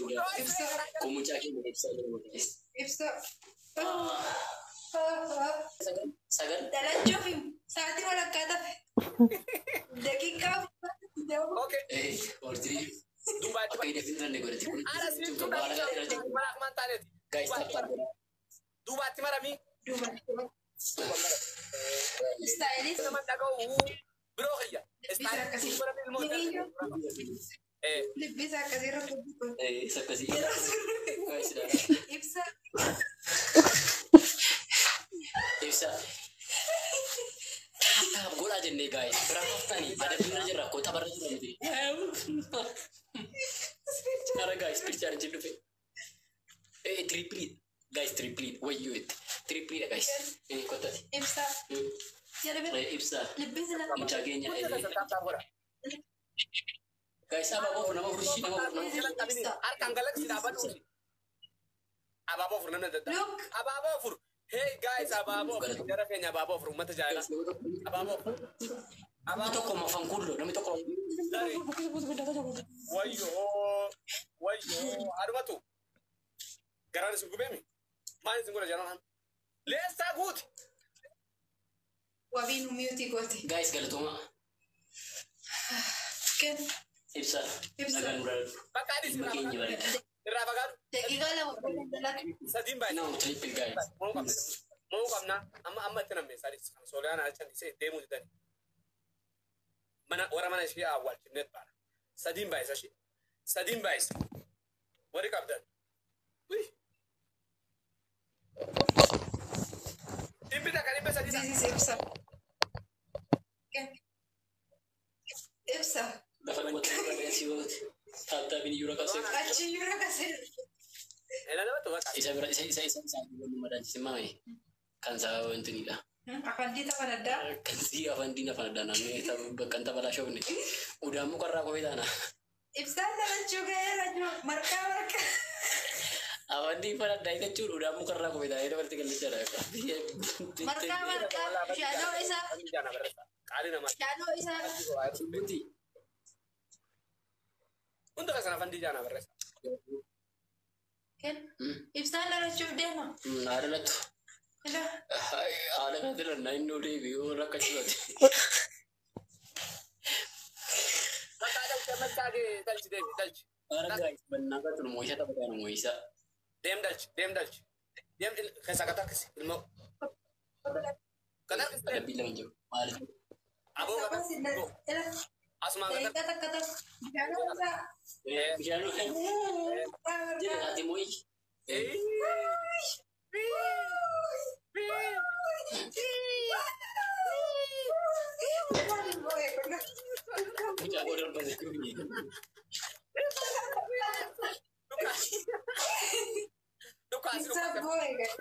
Udah. Ibsa. Kumucakin ibsa dulu. Ibsa. Sagan. Dalam jofim. Saat ini malah kata. Dakika. Oke. Ordri. Dubai. Pakai dia pintar deh gue nanti. Ada sih itu malah mantan itu. Guys, tak. Dubai ti marami. Stylish. Teman dago bro ya. Stylish marami ilmu. Bisa kasih rokok. Saya kasih. Guys, dah. Ibsa. Ibsa. Gol aja nih guys. Berapa nih? Ada bener aja aku tak berani nanti. Cara guys, bicara jenuh. Triplet. Guys, triplet. Wait, triplet guys. Ini kota sih. Ibsa. Jadi Ibsa. lebih senang. Mencagenya. Guys, apa nama Rusi nama Arkan galaxy apa tuh? Apa fur namanya? Apa fur? Hey guys, apa cara kayaknya apa fur mata jalan. Apa itu kok mau fangkulo, nama itu kok. Wayo, aduh tuh. Karena sungguh bemi. Main sungguh jalan. Let's good. Wabin mute gote. Guys, kalau tuh Ken. Ibsa. Nagan beral. Pakai di sini. Makin jual. Berapa kan? Dakika lah. Sadin bay. No, triple guys. Mau kamna amma tana me sari solana alchan sai demo dan mana ora mana shi awal net para sadin bay sashi sadin bay wari kapdan ui impita kan impita sadin This is Ibsa. Ken. Ibsa. Dapat buat kalian sih buat. Tata bini jura kasih. Aci yura kasih. enak banget tuh Isa berat saya belum memadai semai. Kan saya untuk ni lah. Akan kita pada dah. Kan si Avandi na pada dana ni. Tapi bukan tak pada show ni. Udah mu kerja kau itu na. Ibsa dalam juga ya laju marka. Avandi pada dah itu cur. Udah mu kerja kau itu. Itu berarti kan bicara. Marka. Shano isa. jangan berasa kali nama Shano isa. Bukti. untuk kesana Fandi jangan berasa Ken. Ibsa dalam juga deh no. Ada lah tu. Ada. Ada kan tu lah. Nine no day view orang kacau. maka ada zaman tadi dalci Ada guys. Benar kan tu Moisa tak pakai Moisa. dem kata kes ilmu kata Ada bilang je. Malu. abu Apa sih dah? asma Kata. Shano isa. Biar lu kan. Jadi hati Moi. Punya orang pada kuni. Lukas Ibsa boy kan.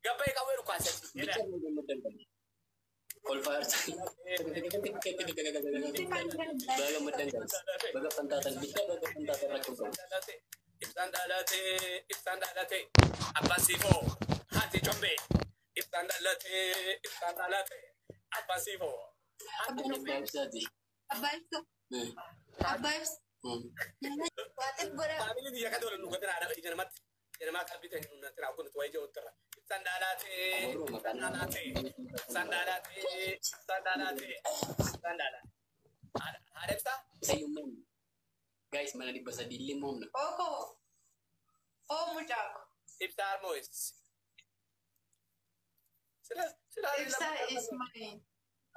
gapai kamu Lukas Bicara dengan Call fire tadi. Baga medang guys. Baga pentatan kita baga pentatan rakyat. Ibsandalate Abasivo hati jombe Ibsandalate Abasivo Guys tadi. Abais. Watit gora. family dia kan dulu nunggu ada ikan mat ikan mat tapi kan nanti aku nutuai jauh ter Ibsandalate ada bisa Sayuman. Guys, mana di bahasa dilim mo na. Oh muchak. Ibsar Mois sila Ibsa is mine.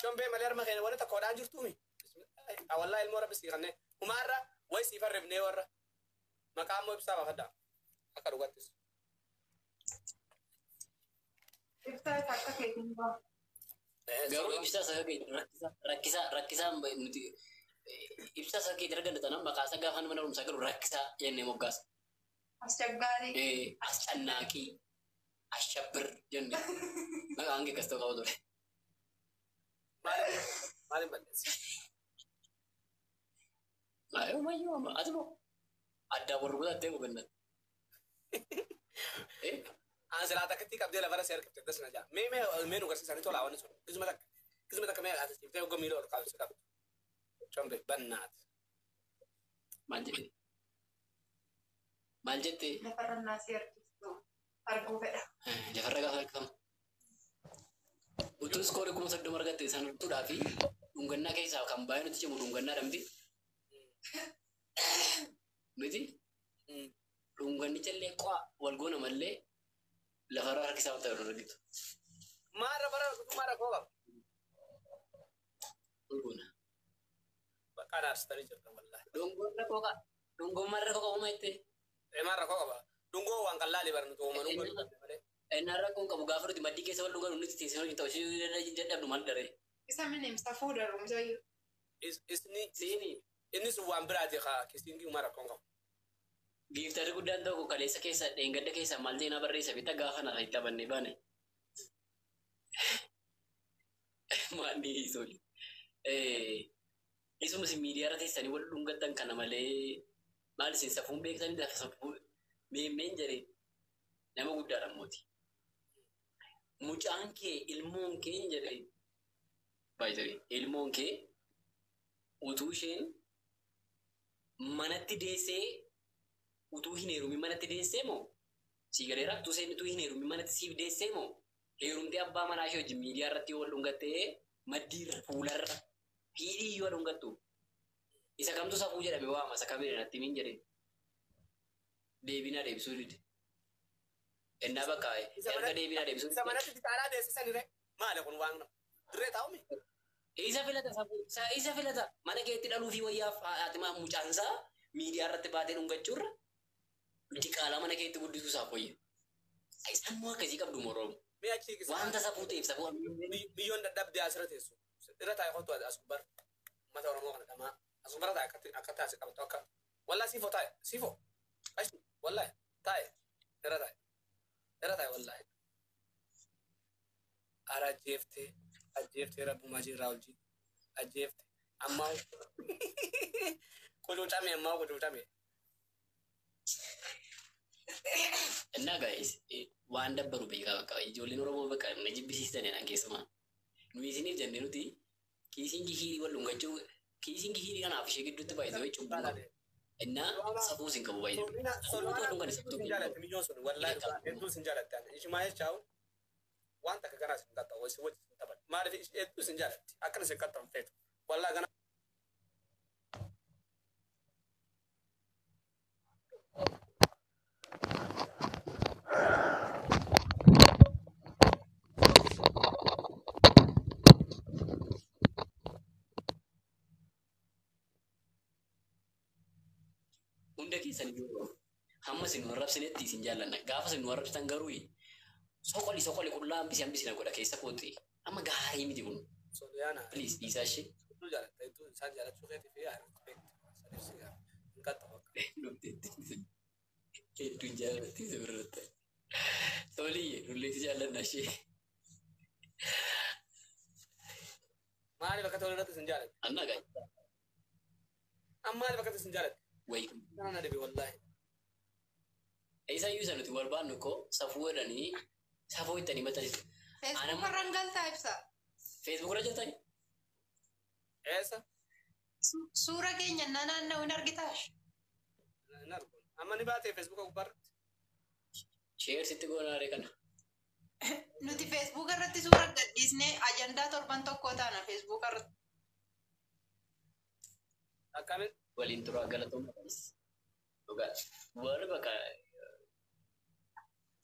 jombe malir makanya wala ta kodan jurtu mi awalla ilmo rabbi siganne umara way sifar rebne warra makamo ibsa wakada akarugatis Ibsa kakak kayak gini bang. Garu bisa sakit. Rakisa mbak nuti. Ibsa sakit terganda tanam bakasa gahan mana rumah sakit rakisa yang nemo gas. Asyagari. Asanaki. Asyaber yang ni. Nggak angge kas tau kau tu. malim bandes Ayo mayu ama. Ada mo. Ada berbeda temu benar. anselata ketika dia lavara ser ketika sengaja menu kasih sana itu lawan itu kismata kami atas itu gue milo kalau sudah jombe banat Manjil. Maal jettee? Lafarra naasii harkistu arguu fedha. Lafarra gaafa argamu. Utuu iskoorii 30 argatte san turtuudhaa fi dhungannaa keessaa kan baay'ee nuti cimu dhungannaa dhamti. Miti? Dhungannicha illee qo'a wal goona mallee lafarra harkisaa wanta yeroo argitu. Maara bara maara koo qaba. Wal goona. Kanaas tarii jirta wallaahi. Dhungoon maarra koo qabu maayette? Maara koo qaba. Dhungoo waan qallaalii bara nuti uumamu malee. Narra kun qabu gaafa nuti maddii keessa wal dhugan nuti teessee wal ta'u ishee dadhabdu maal daree? Isa minimsa fuudharu musayyuu. Innis waan biraati haa kisiingii maara koo qabu. Giiftarri guddaan tokko kaleessa keessa dheengadda keessa maal ta'e na barreessa bitta gaafa na itti abannee baane. Maanni isoli. Isumas miidiyaa irra teessanii wal dhungattan kana malee maal isin safuun beektanii dafa safuu meemmeen jedhee nama guddaadha mooti. Mucaan kee ilmoon kee jedhee baay'ee ilmoon kee utuu isheen manatti deessee utuu hin heerumin manatti deessee moo sii galeera utuu isheen utuu hin heerumin manatti siif deessee moo heerumtee abbaa manaa ishee wajjin miidiyaa irratti wal dhungattee maddiirra fuularra hidhii yoo dhungattu isa kamtu safuu jedhame waama isa kamee natti min jedhe deebinaa deebisuu dide ennaa bakka erga deebinaa deebisuu Isa manatti bitaaraa deessisanii maali kun waan dirree taa'uumi? isa filata mana keetti dhaluu fi wayyaaf haatimaa mucaansaa miidiyaa irratti baatee dhungachuurra diqaalaa mana keetti guddisuu isaaf wayya. Sammuu akkasii qabdu moroom. Wanta safuu ta'eef safuu biyyoon dadhabdee asirra teessu. Irra taa'e qotu as gubbar mata Oromoo kana dhamaa as gubbarra taa'e akka taasise qabatu akka wallaa siifoo taa'e siifoo wallaa taa'e irra taa'e wallaa ara ajjeeftee rabbumaa jirraa hojii ajjeefte ammaa qucuucame ammaa qucuucame. Innaa gaa'is waan dabbaru beekaa bakka ijoolleen Oromoo bakka na jibbisiisanidha keessumaa. Nuyi isiniif jennee nuti kiisiin gihiirii wal dhungachuu kiisiin gihiirii kanaaf ishee gidduutti baay'ee cubbuma. Innaa safuu sin qabu baay'ee. Solmaana sin jaalatte milyoon sun wallaahi hedduu sin jaalatte ishimaa jechaa'u waan takka kanaa sin qaxxawu wasi wajji sin taphan maaliif hedduu sin jaalatte akkana sin qaxxamu feetu wallaahi kana. Hunda keessan iyyuu hamma sin warrabsinetti isin jaallanna gaafa sin warrabsitan garuu soqoli qullaa hambisina godha keessa kootti amma gaarii miti kun. Please dhiisaa ishee. Hedduu jaalatta hedduu isaan jaalachuu keetii fi hin qaxxamu. Hedduu jaalatti isa birratti. Tolii nulleetti jaallanna ishee. Maaliif akka tolirratti sin jaalatte? Annaa gaa'e. Maaliif akkatti sin jaalatte? Wayii. Kana dhibe wallaahi. Isa iyyuu isa nuti barbaannu koo safuu jedhanii safuu ittanii maxxansisu. Facebook irraan galtaa ibsa. Facebook irra jirtani? Eessa? Suura keenya naanna'u hin argitaash. Hin argu. Amma ni baatee Facebook gubbaarratti. Sheer sitti goonaaree kana. Nuti Facebook irratti suura gadhiisnee ajandaa torban tokko taana Facebook irratti. Akkamiin? Waliin turaa galatooma ta'is. Dhugaa. Warri bakka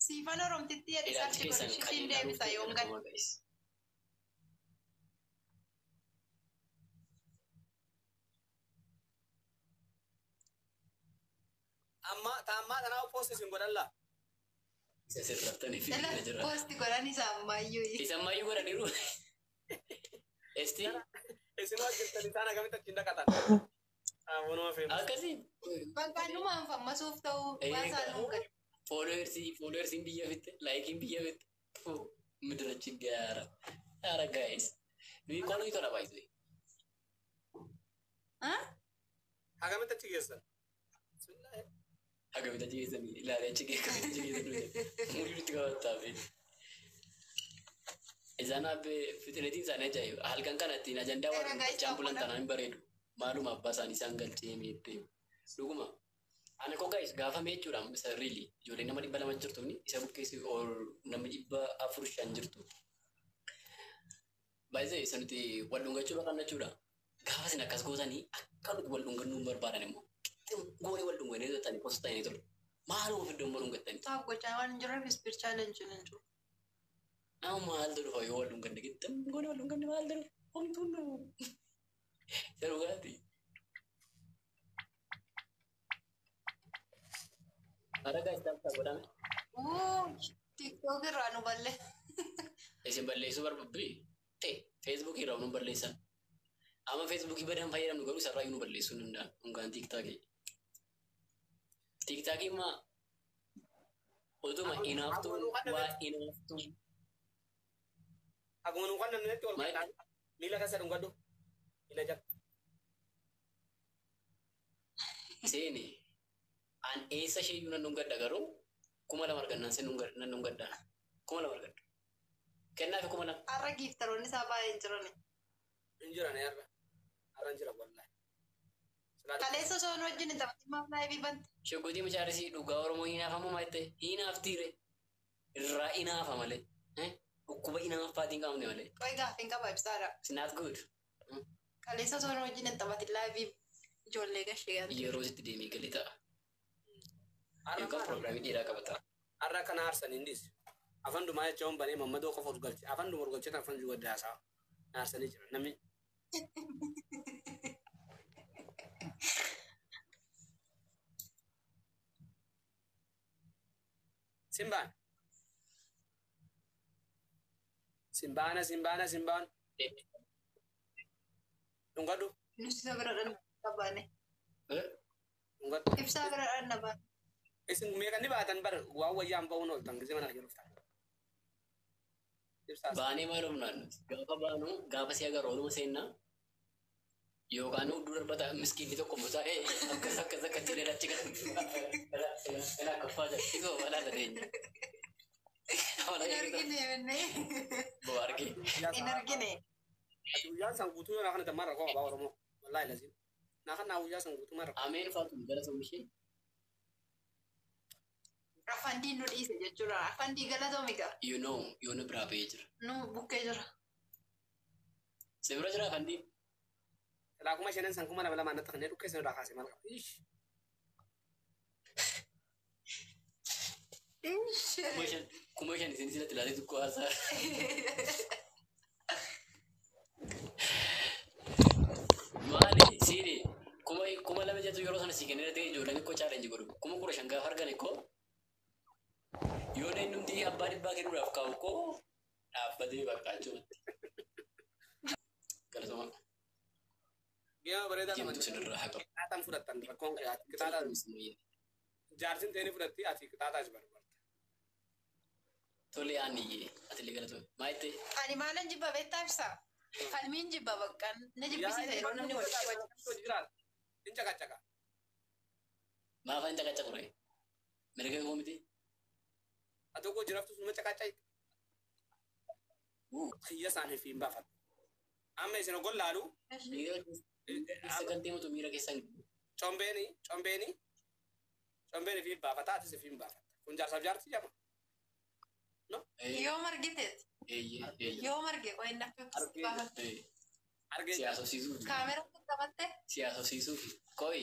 Siifan Oromtitti jedhe ilaalchi sarchi keessan godhishisiin deebisa yoom gad. Taammaa tanaa poosti sin godhallaa? Isa sirrattanii fi Dala jira. poosti godhan isa ammayyuu. Isa ammayyuu godhaniiru. Esti Isin hojjetan isaan akkamitti achiin dhaqatan? Waanuma fe'u. akkasii. Bakkaannumaan fammasuuf ta'uu baasaan nuun gad. Followersiin biyya fitte, laayikiin biyya fitte. Midirachi gaara. Gaara gaa'es. Nuyi qoonuu tola baay'ee. Akkamitti achi geessan? Akkamitti achi geessanii ilaalee achi geessan muriitti qabataa fi isaan abbee fitineetiin isaanii ajaa'iba. Halkan kanattiin ajandaa waan dubbachaan bulan tanaan hin bareedu. Maaluma abbaa isaanii isaan galchee miidhee dhuguma Ana kok guys gaafa meechuudhaan isa really ijoollee nama 200 jirtu ni isa bukkeessi or nama 400 jirtu. Baay'ee sanatti wal dhungachuu baqannachuudha. Gaafa sin akkas gootanii akka nuti wal dhungannuu barbaadan immoo goonee wal dhungannee jettanii posta ta'anii ture. Maaluma fiddoo wal dhungattanii. Taa'u gochaa waan hin jirreef ispir chaalenjiin hin jiru. Nama maaltu dhufa yoo wal dhunganne gittan goonee wal dhunganne maaltu dhufa homtuun dhufu. Isa dhugaati. Aragaa istaaftaa godhame. TikTok irraa nu balle. Isin balleessuu barbabbii ta'e Facebook irraa nu balleessan. Amma Facebook badan fayyadamnu garuu isarraa nu balleessuu hin danda'an. Hungaan TikTokii. TikTokii ma utuma inaaftuu waa inaaftuu. Akkuma nu kan namni ol kaa'an miila keessa dhungadhu miila jala. Seeni an eessa isheeyyuu nan dhungadha garuu 2,000 argannaan sin nan dhungadha. 2,000 argadhu. Kennaafi 2,000. Har'a giiftaroonni isaa baay'ee hin jirani. Hin jiran har'a. Har'a hin jiran wallahi. Kaleessa osoo nu wajjin hin taphatin maaf laayivii bante. Shoggotii machaarisii dhugaa Oromoo hinaafamu maalte hinaaftiire irraa hinaafa malee. Dhukkuba hinaaffaatiin qaamne malee. Qoy gaaffiin qaba ibsaadha. It's not good. Kaleessa osoo nu wajjin hin taphatin laayivii ijoollee gashee galte. Yeroo sitti deemee galee ta'a. Yookaan piroograamii dheeraa qabata. Har'a kana aarsan hindis. Afaan dhumaa jechuun banee mammadoo qofa urgalche. Afaan dhuma urgalchee afaan jiru adda haasaa. Aarsanii jira namni. Simbaan. Simbaan. Dhungadhu. Ibsaa bira dhan qabaane. Dhungadhu. Ibsaa bira dhan namaan. Isin meeqanni baatan bar waan wayyaan ba'uun ooltan gisee mana arginu ta'a. Baanee maal humnaan gaafa baanu gaafa si agarra ooluma seennaa yookaan hudduu darbata miskiinni tokko musaa'ee akkas akka jedhee achi kan kaffaa jira isoo balaa dhadeenya. Hin argine jennee. Boo argee. Hin argine. Ati guyyaan san guutuu yoo naakan tammaa rakkoo qabaa Oromoo. Wallaahi laziin. Naakan naa guyyaa san guutuu marra. Ameen faatu gara soomishee. Afaan nu dhiise jechuudha. Afaan galatoomi gaa. Yoo nu biraa ba'ee jira. Nu bukkee jira. Si bira jira afaan diin. Silaa kuma shanan san kuma lama natti kanneen dhukkee sanarraa kaasee maal qaba. Kuma shan isin silatti ilaalee xiqqoo haasaa. Maali siini kuma lama jettu yeroo sana si kennee ta'e ijoolleen ikkoo chaalenji godhu. Kuma 15 gaafa argan ikkoo yoo neenyumti abbaa dhibbaa kennuudhaaf kaa'u koo dhaabbatee bakkaachuu. Galatuma. Yaa bareedaa Jimtu sinirraa haa qabu. qixaataan fudhattan rakkoon qixaataa jaarsin ta'anii fudhatti ati qixaataa jiru barbaadda. Tole aaniyyee ati illee galatuma. Maayitte. Ani maalan jibba beektaa ibsaa? Falmiin jibba bakka na jibbisiisa yeroo namni walitti wajjin. Hin caqacaqa. Maafa hin caqacaqu ree? Mirga yoo miti? Ati tokko jiraaftu sun caqacaqi. Xiyya isaanii fi hin baafatu. Amma isin ogon laalu. Isa kan deematu miira keessan. Combeeni fi baafata atis fi hin baafata. Kun jaarsaaf jaarti jama. Yoo margiteet. Yoo marge qo'in nafti baafatu. Siyaasofsiisuu. Kaameraa qabatte. Siyaasofsiisuu. Koi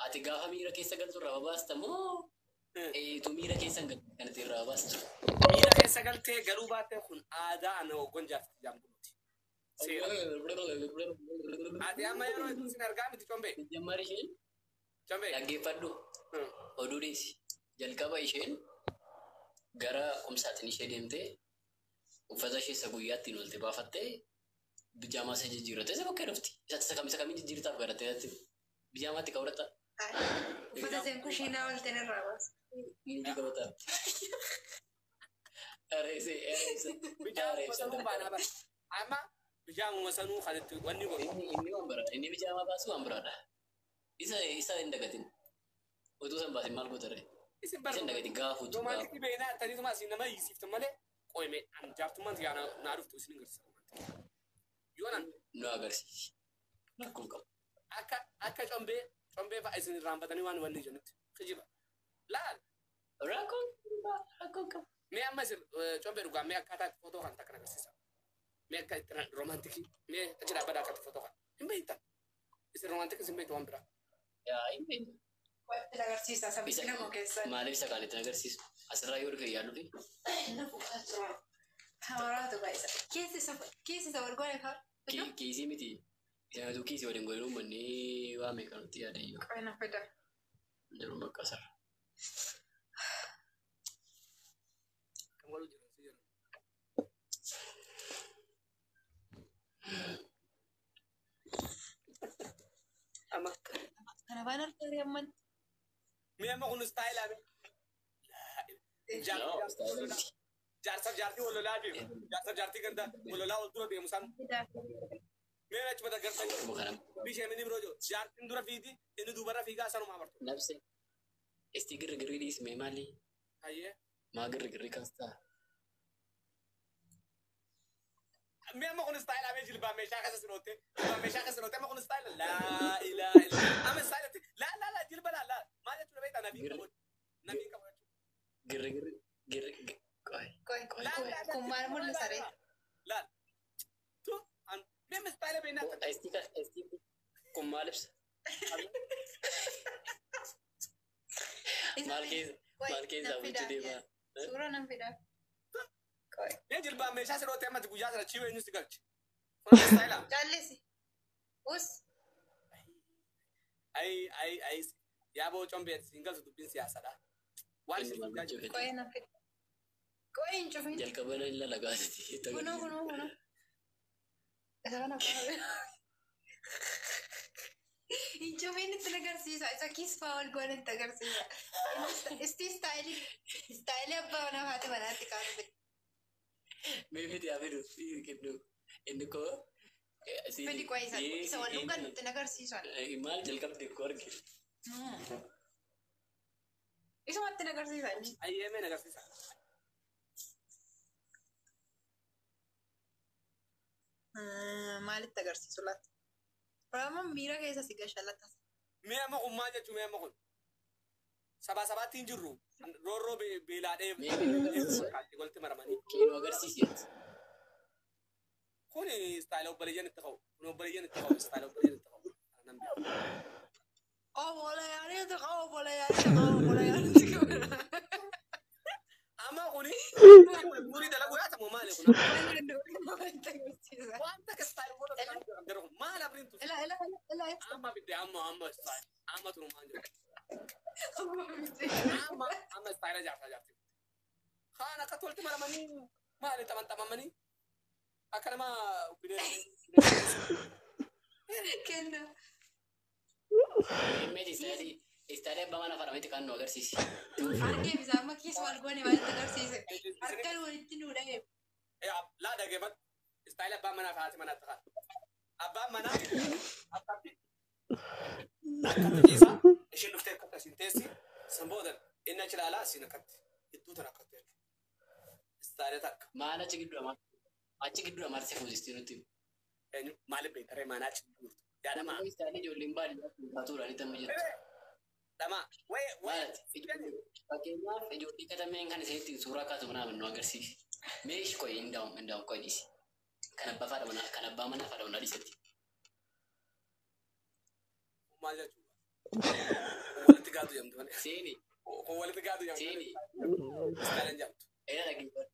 ati gaafa miira keessa galtu irraa baasta moo tu miira keessan kanatti irraa baastu? Miira keessa galtee galuu baattee kun aadaa ana ogon jaarti jaambuuti. Ati amma yeroo isin argaa miti combee. Jammari isheen. Combee. Dhaggeeffadhu. Oduu dhiisi. Jalqaba isheen gara kumsaatiin ishee deemtee uffata ishee isa guyyaatti hin oolte baafattee bijaamaa isa jijjiirrattee isa bakkee dhufti. Isa kamiin jijjiirtaaf garattee bijaamaatti ka'uudhatta. Uffata isheen kushiinaa olteen irraa baasa. Inni qabata. Areese. Bijaama sanuu baanaa bara. Amma bijaamuma sanuu kanatti wanni godhu. Inni waan bira. Inni bijaamaa baasu waan biraadha. Isa hin dagatin. Utuu san baasin maal gootare? Isa hin dagatin gaafu. Doomaalitti beeknaa taniituma asiin nama hiisiftan malee qoyme jaartummaan yaa naa dhuftu isin agarsiisa. Yoonan nu agarsiisi. Rakkoon qabu. Akka combee fa'aa isin irraanfatanii waan wanni jennutti. kijiba laal Rakkoon qaba. mee amma isin combee dhugaa mee akkaataa itti footoo kan takka agarsiisa mee akka itti roomantikii mee achi dhaabbadhaa akka itti footoo kan hin beektan isin roomantikii isin beektu waan biraa Yaa hin beeknu. Wanti agarsiisa sabitti nama keessaa. Maaliif isa kaanitti agarsiisu? Asirraa yoo dhufe yaallu fi Na fuudhaa jira. Hawaraatu baay'isa. Keessi isa wal goone fa'aa. kiisii miti. Isa kiisii waliin godhanii uummanni waa meeqa nutti yaadayyuu. Qabeena fida. Jiru bakka asirra. kan waluu jiran si jiran amma Kana baan argaa amman. mee amma kun istaayilaa mee jaarsaaf jaartii wal lolaa deemu jaarsaaf jaartii ganda wal lolaa wal dura deemu san mee achi bada gartanii Akkuma kana bishee mini biroo jiru jaartiin dura fiiti inni duubarra fiigaa sanumaa martu labse. Isti girgirri dhiisme maali? hayyee Maa girgirri kas ta'a? mee amma kun istaayilaa mee jilbaa meeshaa kasa sinootte amma kun istaayila laa ilaa ilaa amma istaayilatti laa jilba laa maal jechuudha beektaa nabii qabu jechuudha Girgirri Kun maal mul'isa ree? laal tu an mee istaayila beeknaa Isti kun maal ibsa? Maal keessa bulchu deemaa? Suuraa nan fidaa. mee jilbaa meeshaa sinootte ammatti guyyaa sana chiiwee eenyu si galchi kun istaayilaa Jaalisi. Us. ay yaaboo combee siin galtu dubbiin siyaasadha waan isin guddaa jiru Qo'ee nan fida. Qo'ee hin cufin. Jalqaba illa lagaati. Kunoo. Isa kana fa'aa. Hin cufin itti agarsiisa. Isa kiisfaa wal goone itti agarsiisa. Isti istaayilii abbaa manaa haati manaatti kaa'ame. Mee fidi haa fidu kennu inni koo. Fedi qo'ee isa wal dhugan itti agarsiisa. Maal jalqabde koo arge. Isumatti agarsiisa inni. ayyee mee agarsiisa Maalitti agarsiisu laata? Oromoon miira keessa si gashalatas. mee amma kun maal jechuu mee amma kun sabaatti hin jirru roorroo beelaadhee kaatti walitti maramanii Keenuu agarsiiseet. kun istaayila obboleeyyan itti qabu istaayila obboleeyyan itti qabu nan beeku amma kuni burii dalaguu yaata moo maali kun wanta ka istaayila godha kan jiru maal abriin tu amma bidde amma istaayila amma tunu maan jiru amma istaayila jaartii kaan akka tolti maramanii maali taphamanii akka nama Kenna. Meeti istaadee abbaa mana farametti kan nu agarsiisi. Argee bisaa amma kiis wal goone maalitti agarsiise? Harkaan walitti nu dhahee. laa dhageeman istaayila abbaan manaa fi haati manaa ta'a abbaan manaa akkatti isaa isheen dhuftee akkatti asiin teessi san boodan inni achi ilaalaa asiin akkatti hedduu tan akkatti istaayila takka Maal achi gidduu amarsee fuusistii nutti. eenyu maaliif beektaree maanaa achi guurtu yaadamaa Istaadee ijoolleen baadiyyaa baatuudhaan itti amma jirtu. dhamaa Fakkeenyaaf ijoollee katameen kan iseen ittiin suuraa kaatu manaa nu agarsiisi. Meeshi qo'ee hindaa'u qo'ee dhiisi. Kan abbaa manaa faadha manaa dhiisatti. maal jechuudha walitti gaatu jamtu malee Seeni. walitti gaatu jamtu Seeni. istaayila jamtu Eera dhageeffadhu.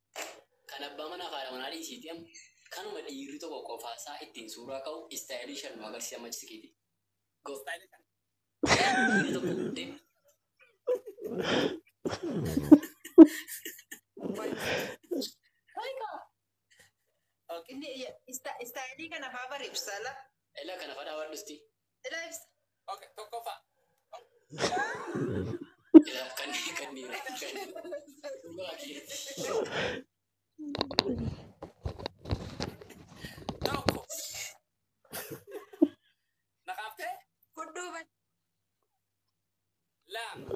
Kan abbaa manaa faadha manaa dhiisiiti amma kanuma dhiirri tokko qofaasaa ittiin suuraa ka'u istaayilii shan nu agarsiisa machisikiiti. istaayila kan Dhiirri tokko deema. Inni istaayilii kana fa'aa barreessa la. Ela kana fadhaa wadhusti. Ila ibsa. okay tokkoffaa Ela kan dhiira. tokko naqaaftee Kudduuban. lama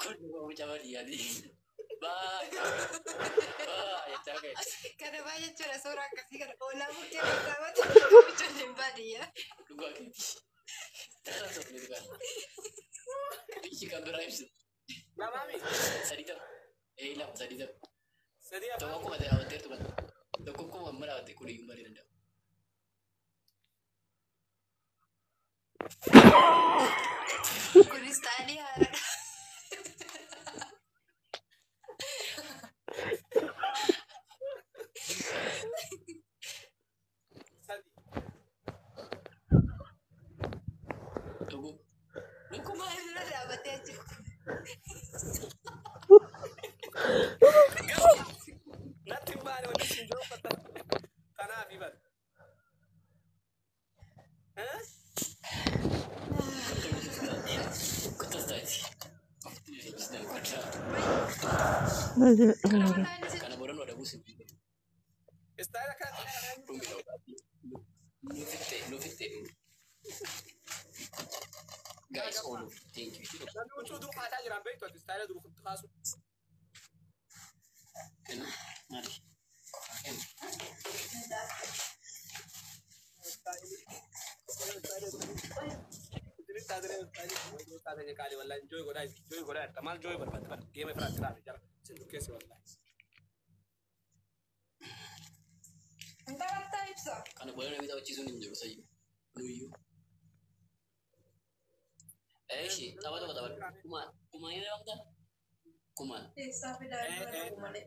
Kun mau cabar dia di. Ba Jechaa kee. Kana baay'ee jechuudha suuraa akkasii kana oolaa bukkee bitaa ijoolleen baadiyyaa. Dhugaa keeti. Tasaa sobni dhugaa. Biyyi kan biraa ibsu. Lamaami. Sadii ta'u. Lama sadii ta'u. Sadii Tokko afaan. akkuma dhaabbatteertu kan. Tokko akkuma amma dhaabatte kun iyyuu malee danda'u. Kunis taa'anii haaraadha. Sadii. Tokko. Maal irra dhaabatee jiru? Natti hin baane wanti isin jiru uffata. Kanaaf ibal. Kutas taati. Kana booda nu adabuus hin beeku. Istaayila kana Nu fitte. Guys, all of thank you. namni huccuu dur kaasaa jiran beektu ati istaayila dur kaasu. Mari. Kali wallahi enjoy godhaa tamal joy barbaada game fira kiraale jara sintu keessa wallahi. Taphataa ibsa. Kana booda namni taphachiisuun hin jiru sayyuu. Nuyyuu. Eeshi tapha tapha. Kumaan yoo ta'u kumaan. Eessaa fidaa malee.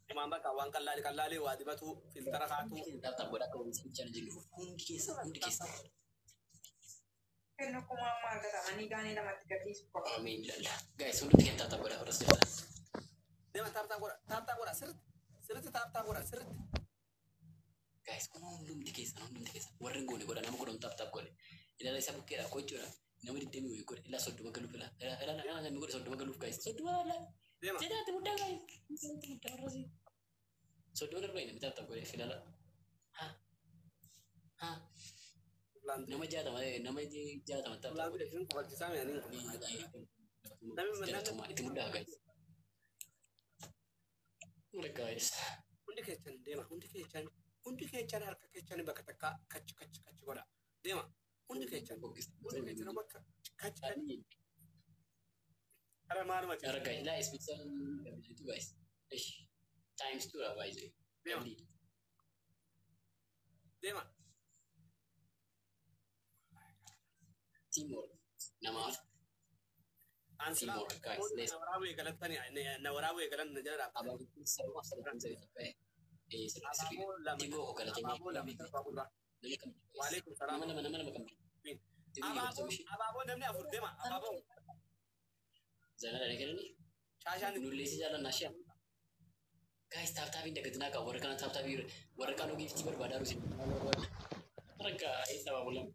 Kumaan bakka waan kallaalee waa dibatu filtara kaatu. Tapha godha akka wanti bichaan jennu hundi keessa. Kennu kumaan maal gatamanii gaanii lamatti gadhiisu qofa. Ameen lalla. Guys, hundi keenya tapha godha horas jira. Deema taaptaa godha sirriitti taaptaa godha sirriitti. Guys, kun hundumti keessa. Warri goone godha nama godhamu tapha godhe. Ilaala isa bukkeedha kochuudha. Nama 20 wayii godhe. Ilaa 30 galuuf ilaa. Ilaa namni godhe 30 galuuf guys. 30 ilaa. Deema. Jedhaati guddaa guys. Guddaa warrasi. 30 galuuf namni tapha godhe filala. Nama jaatama tapha Laan godhe. bineelduun qophachiisaa mi'aanii Itti muddaa guys. Guys. hundi keechan harka keechan bakka takka kachi godha. Deema hundi keechan bakka kachi. Ara maaluma Ara guys, la special ability guys. Times 2 lah guys. Deema. Teamwork. Nama Ansila guys. Let's na waraabuu galan na jala abang semua sedang jadi apa? Seri. Tigo kalau tanya. Waalaikumsalam. Nama kamu. Abaaboo namni afur deema abaaboo. Jangan ada kira ni. Shaashaan Nulis jalan nasya. Guys, tap-tapin dekat tenaga. Warga kan gift berbeda harus. Mereka sama bulan.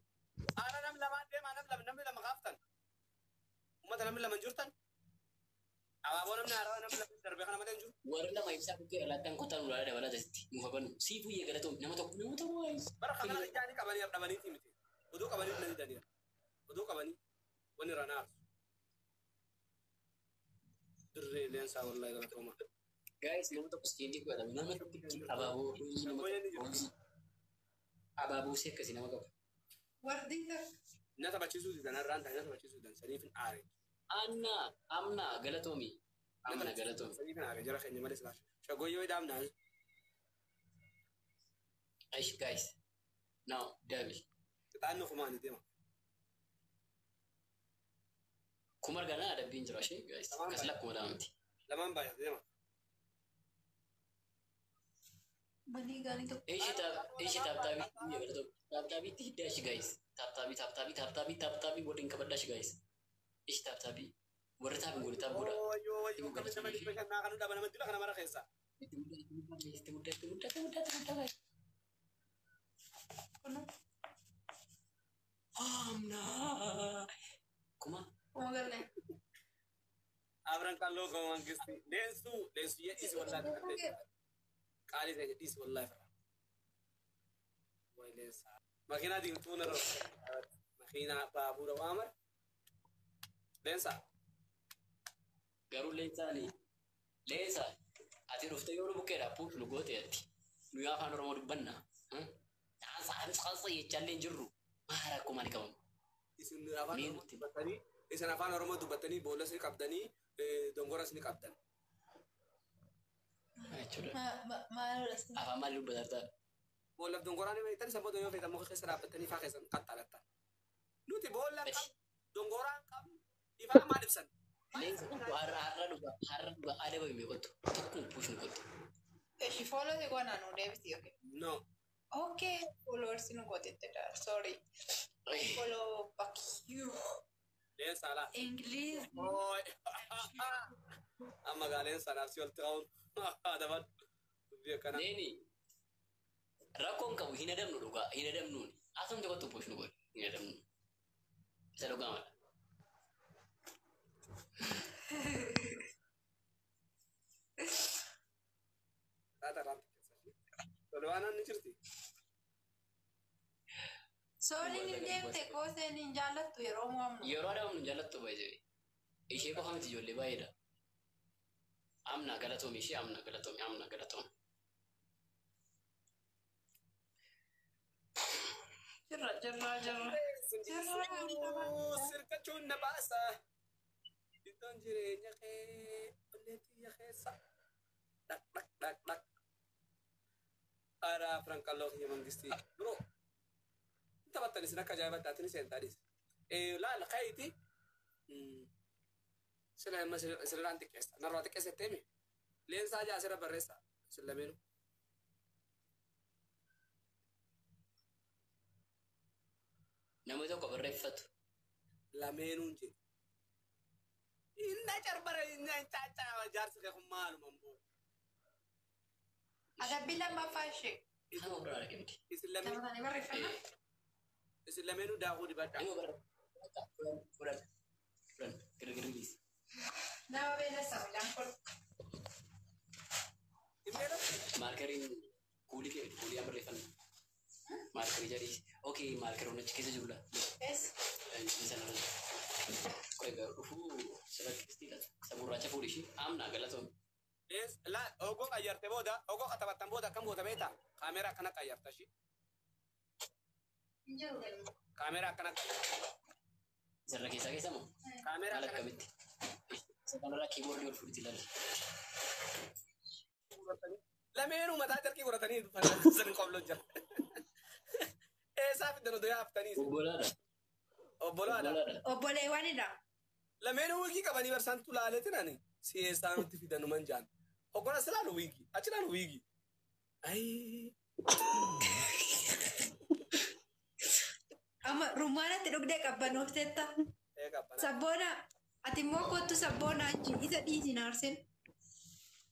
Ana nam lama deema namni lama kaaftan. Ummata namni lama jirtan. Abaaboo namni haaraa namni lama darbee kana malee hin jiru. Warra lama ibsa bukkee laatan kota nurraa dabala jasti. Muka banu. Siifu ya gara tuh nama tokko guys. Bara kana ijaani qabanii dhabanii miti. Oduu qabanii nani daniira. Oduu qabanii wani ranaar. Dirree leensaa wallahi galatoma. Guys, nama tokko stendi gua tapi nama tokko abaaboo sih kasih nama kau. Wardii ta'a. Na taphachiisuu didan har'aan ta'e na taphachiisuu didan saniifin aare. Amna galatomi. Amna galatomi. Saniifin aare jara keenya malee silaa. Shagoyyoo dhaabnaan. Aish guys. Now, Davi. Xaannu kumaani deema. Kumar gana ada binjir ashe guys. Kaslah kumala mati. Lamaan baay'ee deema. Manii gaanii tokko. Eishi tap-tapi ya galatom. Tap-tapi tidak sih guys. Tap-tapi boarding kabadash guys. Eishi tap-tapi. Warra tapi gue tap gue. Yoo kan nama dhibba kan kan dhaba nama dila kana mara keessa. Itu mudah guys. Kuno. Amna. Kuma. Kumagalne. Abran kallo ko mangisti. Lensu ya is wallahi. Kali saya is wallahi. Wai lensa. Makina ding tuner. Makina babura Amar. Lensa. Garuu leensaanii. Leensa. Ati dhuftee yoo buqqeedha puuf nu goote ati. Nuyi afaan Oromoo dubbanna. Saansa jechaallee hin jirru. Maara akkuma ani qabamu. Isin afaan Oromoo dubbattanii boolla isin qabdanii dongora isin qabdan. Afaan maal dubbataa? Boollaaf dongoraan ni beektan isa booda yoo feetan muka keessa dhaabbattanii faa keessan qaxxaalattan. Nuti boolla dongoraan qabnu ifaa maal ibsan? Leensa har'a dhugaa adaba hin beekotu. Tokko puushin kottu. She follows the one and Davis. Okay. No. Okay. Followers in got it. Sorry. Follow back you. Leensa ala. English. Oi. Amma gaa leensa naaf si ol ta'uun. Adaban. Beekana. Neeni. Rakkoon qabu hin adamnu dhugaa hin adamnuun. Asum tokko puushin kottu hin adamnu. Isa dhugaa mala. Sorry, ni deemte koosee ni jaallattu yeroo mu'amnu. Yeroo adamnu hin jaallattu baay'ee. Ishee qofa miti ijoollee baay'eedha. Amna galatoomi ishee amna galatoomi. Jirra. Sirkachuun na baasa. Iddoon jireenya kee onneetiyya keessa. Dhaq. Aadaa Franqalloo kiyya mangistii. Bro. Taphattan isin akka ajaa'ibattaatiin seentaadhis. Laala kaayiti. Sirraan xiqqeessa. Narraa xiqqeessa mi? Leensaa jaa sirra barreessa. Isin lameenu. Namni tokko barreeffatu. Lameenuun jedhu. Inna carbara inna caccaa jaarsa kee kun maaluma mboo. Adabbii lammaffaa ishee. Kan ofirraa argamti. Taphatanii barreeffannaa. Isin lameenuu daakuu dibadhaa. Nama barreeffatu. Furan. Girgirriis. Nama beelasa midhaan kodhu. Maarkariin kuulii barreeffannaa. Maarkarii jedhis. Okay, maarkaroon achi keessa jirudha. Yes. Koi dhufuu sirriitti saburraacha fuudhishi amna galatoon. Yes, la ogoo qayyarte booda ogoo katabattan booda akkam goota beekta kaameraa akkana qayyarta shi. Kaameraa akkana Sirra keessa moo? Kaameraa Maal akkamitti? Kanarraa kiiboordii ol fuudhiti ilaali. Lameenuu mataa jarkii godhatanii dhufan sirrii qobloo jira. Eessaa fiddan odoo yaaftanii. Obbolaadha. Obboleewwanidha. Lameenuu wiigii qabanii barsaantu laaleetiin ani si'eessaa nutti fidan numan jaan. Oggona silaalu wiigii achi laalu wiigii. Amma rumaanatti dhugdee qabbanooftetta. Sabboona ati immoo kottu sabboona achi isa dhiisin aarsin.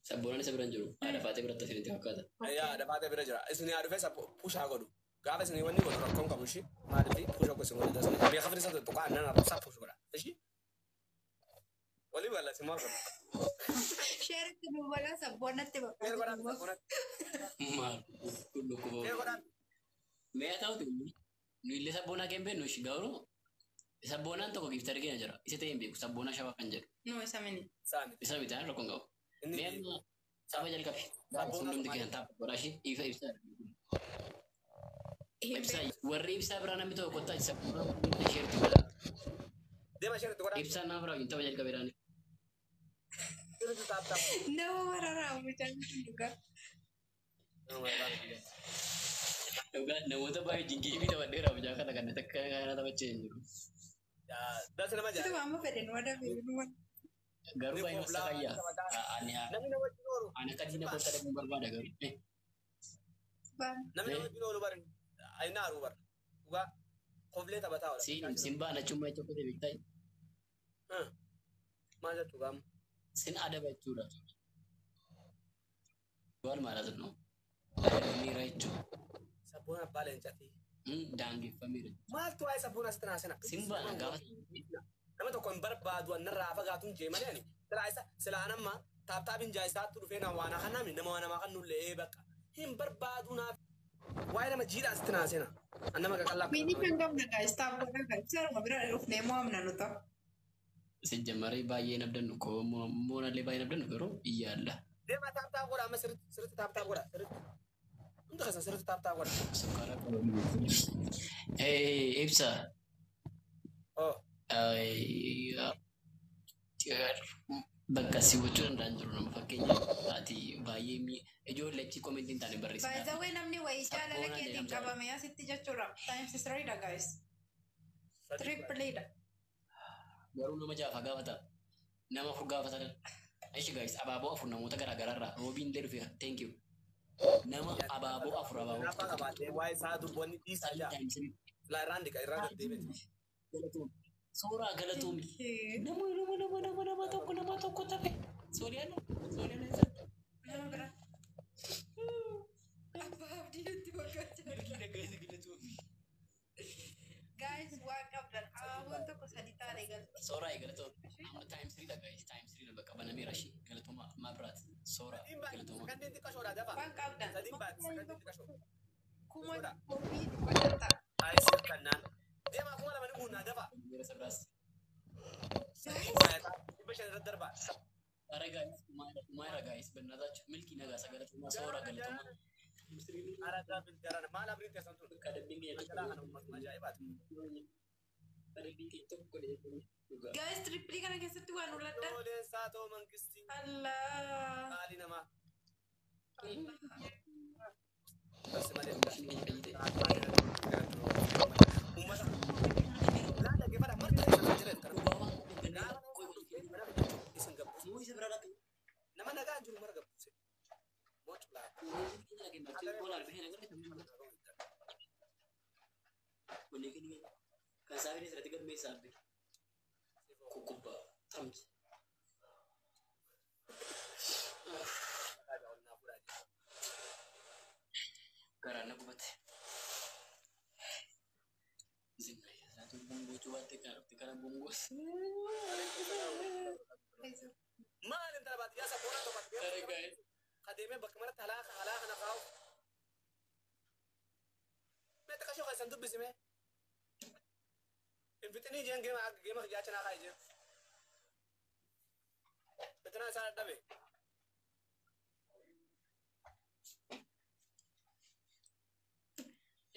Sabboonaan isa biran jiru. Haadha faatee biratti asirratti fakkaata. Haadha faatee bira jira. Isin yaa dhufee pushaa godhu. Gaafa isin wanni godhu rakkoon qabu ishii maaliif pushaa gosa godhu taasisu. Beekaa fi isa tokko aannan arrabsaa pushu godha. Ishii walii walla si maal godhu. Sheeritti dubbala sabboonatti bakka. Maal kullukku. Mee ta'utu nu illee sabboonaa kee hin beeknu ishii garuu sabboonaan tokko giifta argina jira. Isa ta'e hin beeku sabboonaa shawaa kan jedhu. No isa mini. Isa bitaan rakkoon qabu. Mee amma saba jalqabe. Hundumti keessan taa'u godhaashi ibsa. Warri ibsaa biraa namni tokko kottaa isa sheerti godha. Deema sheerti godha. Ibsaa nama biraa hin ta'u jalqabeedhaan. Nama mararaa mucaan dhugaa. Namoota baay'ee jingii fi taphadheeraa mucaa kana kan takka kana taphachaa hin jiru. Dasa nama jaa. Itu amma fedhan wada beekuman. Garuu baay'ee masa fayyaa. Ani akka diina kottaa dhabuun barbaada garuu. Namni nama wajjin oolu barin aina aru bar. Dhugaa qoflee taphataa oola. Simbaa nachummaa jecha kotee beektaa? Maal jettu gaamu? Sin adaba jechuudha. Wal maalatu noo? Miira jechuudha. Sabboon abbaa leencatii. Daangeffameera. Maaltu waa'ee sabboon asitti naasena? Simbaan gaafa. Nama tokko hin barbaadu annarraa fagaatuun jeemanii ani. Silaa namma taaptaabiin jaayisaatti dhufee nama waan akka namni nama namaa kan nullee bakka. Hin barbaadu naaf. Waa'ee nama jiidhaa asitti naasena. Annama qaqallaa. Mini kan gamna guys taapota kan saruma bira dhufnee moo amna nuta. Sejamari baay'een abdannu koo moonallee baay'een abdannu garuu iyyaalla. Deemaa taaptaa godha amma sirriitti taaptaa godha sirriitti. Hundi keessa sirriitti taaptaa godha. Sukkaara ibsa. Oh. Bakka si gochuu danda'an jiru nama fakkeenyaaf ati baay'ee ijoollee achi komentii hin taane barreessaa. By the way, namni wayii jaalala keetiin qabame asitti jechuudha. Times is right, guys. Triple. Garuu nama jaafaa gaafata. Nama afur gaafatan. Ishi guys, abaaboo afur namoota garaagaraarraa roobiin illee dhufeera. Thank you. Nama abaaboo afur abaaboo. Nafa qabaatee waa'ee isaa dubboonni dhiisaa jaa. Laa irraan dhiqa irraa deddeebi'e. Suuraa galatoomii. Nama tokko tafe. Sooliyaan isa. Nama bira. Abbaaf diinatti fakkaachaa. Guys, waan qabdan ababoon tokko sadi taanee galta. Suuraa galatoomii. Amma times 3 dha guys. Times 3 bakka banameera shi. Galatooma maabiraat. Suuraa galatooma. Kanneen xiqqashoodha dafa. Waan qabdan. Sadiin baate kanneen xiqqashoo. Kuma kophii dhibbata. Ayi sirkannaan. Deemaa kuma lama ni guunnaa dafa. Miira sabiraas. Sadiin baate dhibba shan irratti darbaa. Ara guys, umaira guys, bannataችሁ milki nagaa sagalatooma suuraa galatooma. Aragaa bildaran maal abrii teessan tun. Kadabbiin kee Majalaa kana uummatuma ajaa'ibaati. kadabbiin kee tokko dhugaa. Guys, triple kana keessatti waan uladdan. Ooleensaa ta'uu mangistii. Allah. Maali namaa. Nama nagaa jiru mara gabbise. Kan saafini asirratti galmeessaa abbe. Kukkubba tamsi. Garaa na gubate. Satu bumbu coba tekan bumbu. Maal intala baadiyyaa sabboonaa tokko Sorry guys. kadeemee bakka maratti halaa kana kaa'u. Meetta qashoo keessan dubbisime. Infixinii jeen geema jaacha naa kaa'e jeen. Betanaa isaa dadhabe.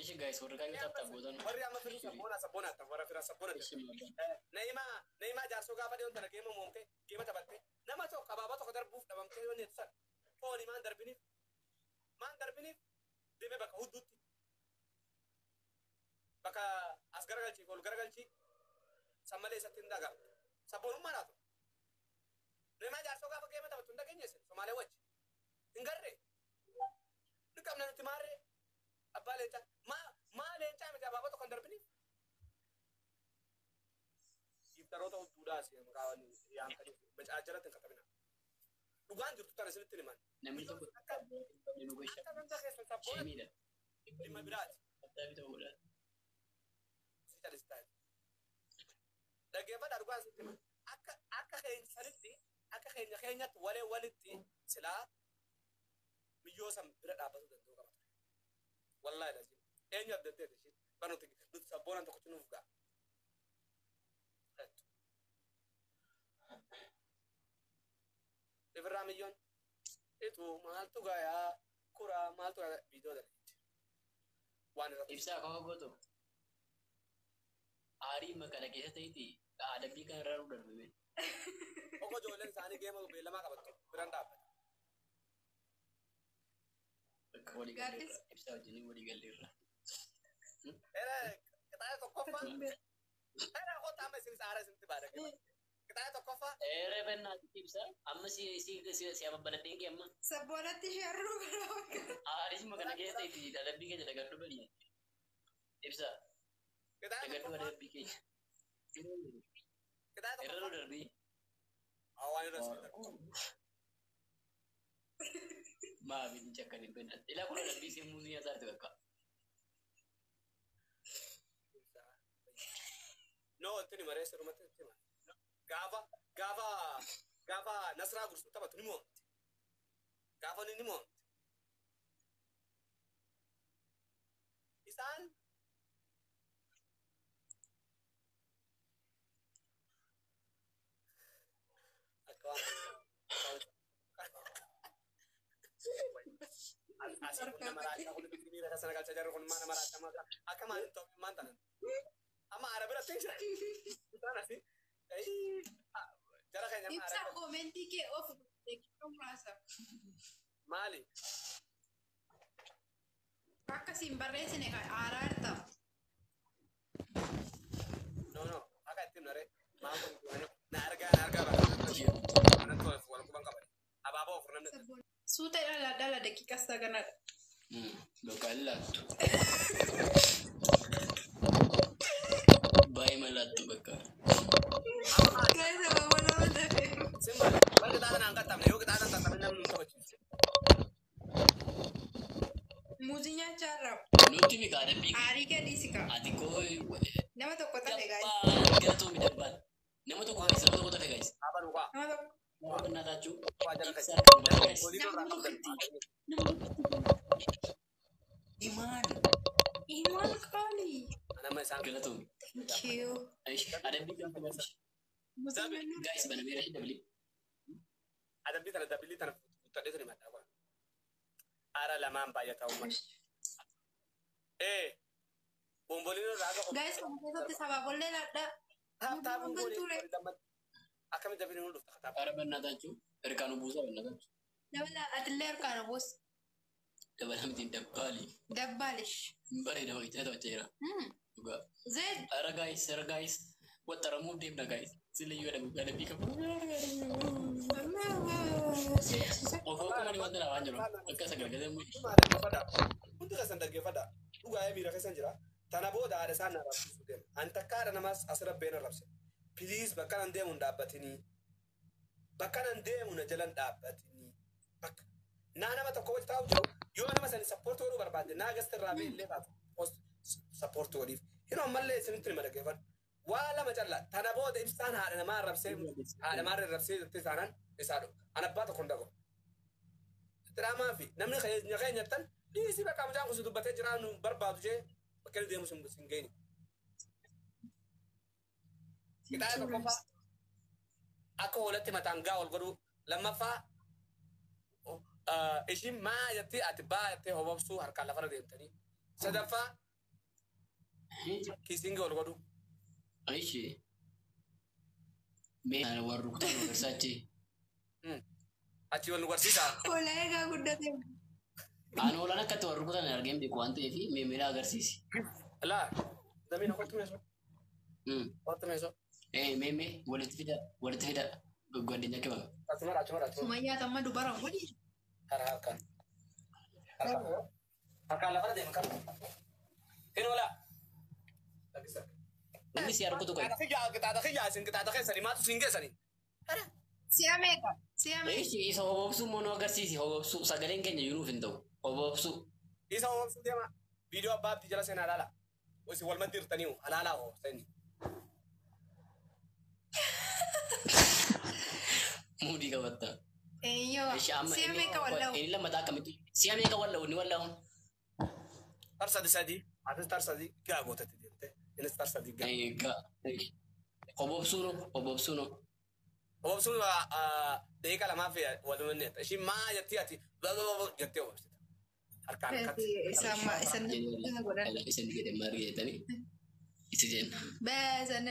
Ishi guys, warra kami tapta bodan. Warri amma firu sabboonaa ta'u warra firaa sabboonaa. Na'imaa jaarsoo gaafa dhiyoon tana geema moomte geema taphatte nama tokko abaabaa tokko darbuuf dhabamtee yoo neetu sana fooni maan darbiniif deemee bakka hudduutti bakka as garagalchii ol garagalchii sammalee isatti hin dhagamu sabboonummaa laatu na'imaa jaarsoo gaafa geema taphattu hin dhageenyeesse somaalee wajji hin garree ni qabna nuti maarree abbaa leencaa maa leencaa miti abaabaa tokko hin darbiniif. Iftaroota hudduudhaas yaamtanii macaajarratti hin qaqqabina. Dhugaan jirtu tana isinitti himan. Namni tokko akka ganda keessan sabboona shemiidha. dhimma biraati. Addaa ta'uudha. Si calistaati. Dhaggeeffadha dhugaan isinitti himan. Akka keenyatti walitti silaa biyyoo san bira dhaabbatuu danda'u qaba ture. Wallaahi lazim. Eenyu abdatteeti isheen banuuti nuti sabboonaan tokkotti nuuf ga'a. Ifirraa milyoon itu maaltu gayaa kuraa maaltu gayaa viidiyoo dalagiiti. Waan irratti Ibsaa koo gootu. Aarii makana keessa ta'iti adabbii kan irraa darbame. Oko ijoolleen isaanii geema beellamaa qabattu biraan dhaabbata. Bakka walii galleerra. Ibsaa wajjin walii galleerra. Qixaaya tokkoffaa. Kota amma isin saara isinitti baadagee. Qixaaya tokkoffaa. Reefennaati ibsaa. Amma si ababbaladheen kee amma. Sabboonatti sharruu bara. Aarii makana keessa ta'iti adabbii keessa dagadhu bali. Ibsaa. Qixaaya Dagadhu tokkoffaa. adabbii keessa. Qixaaya Irra tokkoffaa. darbii. Waan irra siin Maafi ni cakkan hin bennan. Ilaa kun adabbii si muuzii isaatti bakka. No, tini maree sirumatti tima. Gaafa Nasraa Gursu taphatu ni mo'amti. Gaafa ni mo'amti. Isaan Asii kun nama raadhaa kun bitti miira sana galcha jarri kun mana maraadhaa maqaa akka maaliin ta'u maan tanan. Amma ara biratti jira. Isaan asii jara keenya Ibsa komentii kee of deeggaruu muraasa. maali? Akkasiin barreessine kan aaraarta. No akka ittiin nare maan kun na argaa bakka kanatti wal quban qaban. Abaaboo of namni. Suuta dhala daqiiqa saganadha. Lokaalattu. Baay'ee malattu bakka. Gaisa baaba nama dhabe. Simba bakka taatan aan qaxxamne yoo taatan qaxxamne namni nu taphachiisa. Muuzii nyaachaa irraa Nuti mi kaadha biiqa. aarii gadii si qaba. Ati koo Nama tokko tafe gaisa. galatoomii dabbaan. Nama tokko keessa nama tokko tafe gaisa. Aban uqaa. Nama tokko. Qonnaa taachuu. Waa jala Ibsaa keessa. kan nama gaisa. Olii irraa qabdan. Imaan. Imaan qaalii. Nama isaan Galatoomii. Thank you. Adabbii kan fayyadamu. Muuzii nyaannu. Gaisa bana beera dabali. adabbii tana dabilii tana fuuttadhee tani maddaa qaba. Ara lamaan baay'ataa uummata. Bomboliin irraa akka Gaisa kana keessatti sabaabollee laadhaa. taaptaa Muuzii bomboliin akkamitti dabiliin nu dhufta taaptaa. Ara bannaa taachuu. Erkaanuu buusaa bannaa taachuu. Dabala atillee harkaan buus. Dabalamtiin dabbaali. Dabbaalish. Bareeda waqtii ta'aa jira. Dhugaa. Zed. Ara gaayis. Waxxaramuuf deemna gaayis. Sila yoo dhabu adabbii qabu. Ofoo kamani wanta laa waan jiru. Akka sagalgalee Hundi keessan dhaggeeffadha. Dhugaa miira keessan jira. Tana booda haadha isaan na rabsiisuu deema. Ani takka haadha namaas asirra beena rabse. Piliis bakka nan deemu hin dhaabbatinii. Bakka nan deemu na jalan dhaabbatinii. Bakka. Naa nama tokko wajji taa'u jiru yoo nama sani sappoortii godhuu barbaadde naa gasta irraa beellee baatu sappoortii godhiif. Hinoo ammallee isinitti nima dhaggeeffadha. Waa lama calla tana booda ibsaan haadha namaa rabsee haadha maarra rabsee jettee isaanaan isaa dhufu. An abbaa tokko hin dhabu. Diraamaa fi namni nyattan dhiisii bakka mucaan kun si dubbatee jiraa nu barbaadu jee bakka inni deemu sin geeni. Kitaaba tokkoffaa akka hoolatti mataan gaa ol godhuu lammaffaa ishiin maa jettee ati baa jettee hobobsuu harkaan lafarra deemtanii. Sadaffaa kiisiingii ol godhuu. Aishi. Mee ana warra rukutaa nu agarsiisaa. Achi wal nu barsiisaa. Olaa egaa guddatee. Aan oolan akkatti warra rukutan argeen beeku waan ta'eef meemilaa agarsiisi. Laa damiin okkottu meesoo. Okkottu meesoo. Meemee walitti fida godhanya kibaba. Achumara. Sumayyaa tamma dubaraan godhi. Harkaan. Harkaan lafarra deema kan. Hin oolaa. Lakkisa. Inni si harkutu qabu. Qixaata xiyyaa isin qixaata keessanii maatu siin geessanii. Si'a meeqa? Si'a meeqa? Aishi isa hobobsuu moo nu agarsiisi hobobsuu sagaleen keenya yuunuuf hin ta'u hobobsuu. Isa hobobsuu deema. Viidiyoo abbaa abdii jala seenaa ilaala. Isin wal maddi hirtanii alaalaa hobobsanii. Muudii qabatta. Eeyyoo. Si'a meeqa walla'u? Inni lammataa akkamitti? Si'a meeqa walla'u ni walla'u? Tarsadi sadii. Atis tarsadi gaa gootatti deemte. Innis tarsadi gaa. Egaa. Hobobsuu no. Hobobsuun daqiiqa lamaaf wal manneetta. Ishiin maa jettii ati jettee hobobsita. Harkaan akkatti. Isan godhan. Isin jedhe maal jedhanii? Isi jenna. Baasan.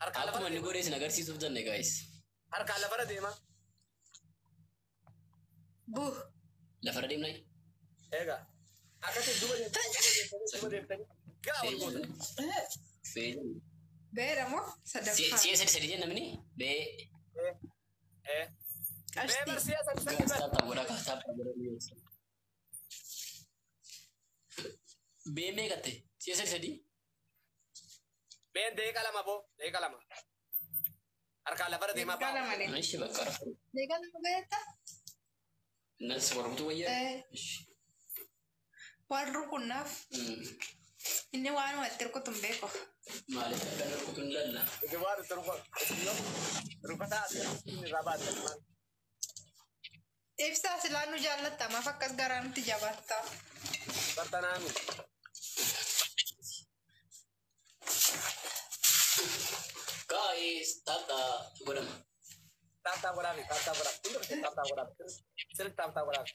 Harkaan Akkuma lafarra inni deema. godhee isin agarsiisuuf jenne gaayis. Harkaan lafarra deema. Buh. Lafarra deemnaa? Egaa. Akkasii duuba deemtanii. Gaa wal gootan. Feejan. Beera moo sadaffaa? Si'a sadi jennamni? Bee. Bee Qashtii. Barsiisaa sadi gaazexaa godhaa kaasaa godhaa. Bee meeqatte? Si'a sadi? Been daqiiqa lama boo daqiiqa lama. Harkaan lafarra deemaa Deegaa lama ne. Aishi bakka rafu. Deegaa lama beekta? Nas warbutu wayyaa. Waan rukunnaaf inni waan walitti rukutu hin beeku. Maaliif akka rukutu hin lalla? Waan itti rukutaa irraa baatan. Ibsaa silaa nu jaallatta maaf akkas garaa nuti jabaatta. Bartanaami. Guys, tata godhama. Taaptaa godhaafi. Hundi taaptaa godhaafi. Sirriitti taaptaa godhaafi.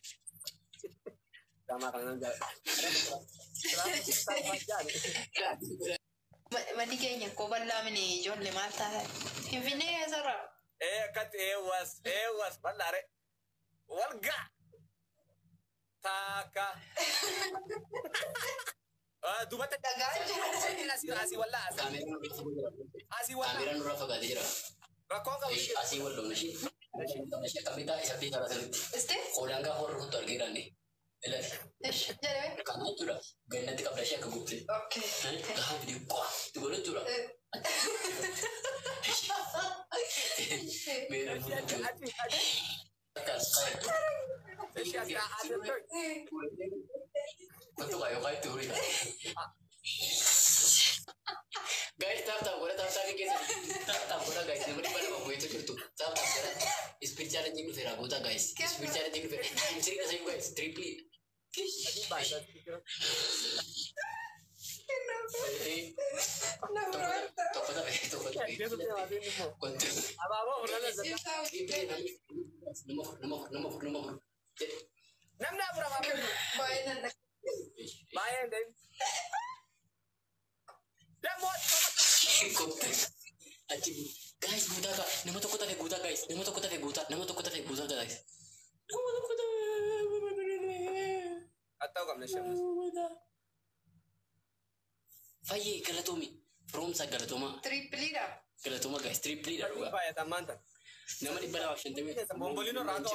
Sama kan enggak. Madi keenya koo bal'aa mini ijoollee maal taate? Finfinnee keessa kat was ballare. Walga. Taka. Dubata asii walla asii walla. Kaameraan dura fagaatee jira. Rakkoon qabu. Asii wal loona ishee. Ishee kabitaa isa fi karaa sanitti. Istee? Hoolaan gaafa warra kutu argeeraanne. Ilaali. Jedhame? Kana jechuudha. Gannatti qabda ishee akka gubte. Okay. Gaafa fidee bu'aa. Itti godhe jechuudha. Meeshaan kun jechuudha. Kuttu kaayoo kaa itti horii. Guys, taap godha guys. Namni bala babu'eetu jirtu. Taap godha. Speed challenge nu fera goota guys. Speed challenge nu fera. Siri kasi guys. Triple. Tokko tape. Kontu. Nama. Namni afura maaf. Baay'een deemu. Kontu. Achi guys guutaa ka. Nama tokko tafe guutaa guys. Nama tokko tafe guutaa guys. Atau kam nashamas. Fayyee galatoomii. Firoomsaa galatooma. Tripliidha. Galatooma guys. Tripliidha dhugaa. Baay'ataan maanta. Nama 250. Bombolino raanga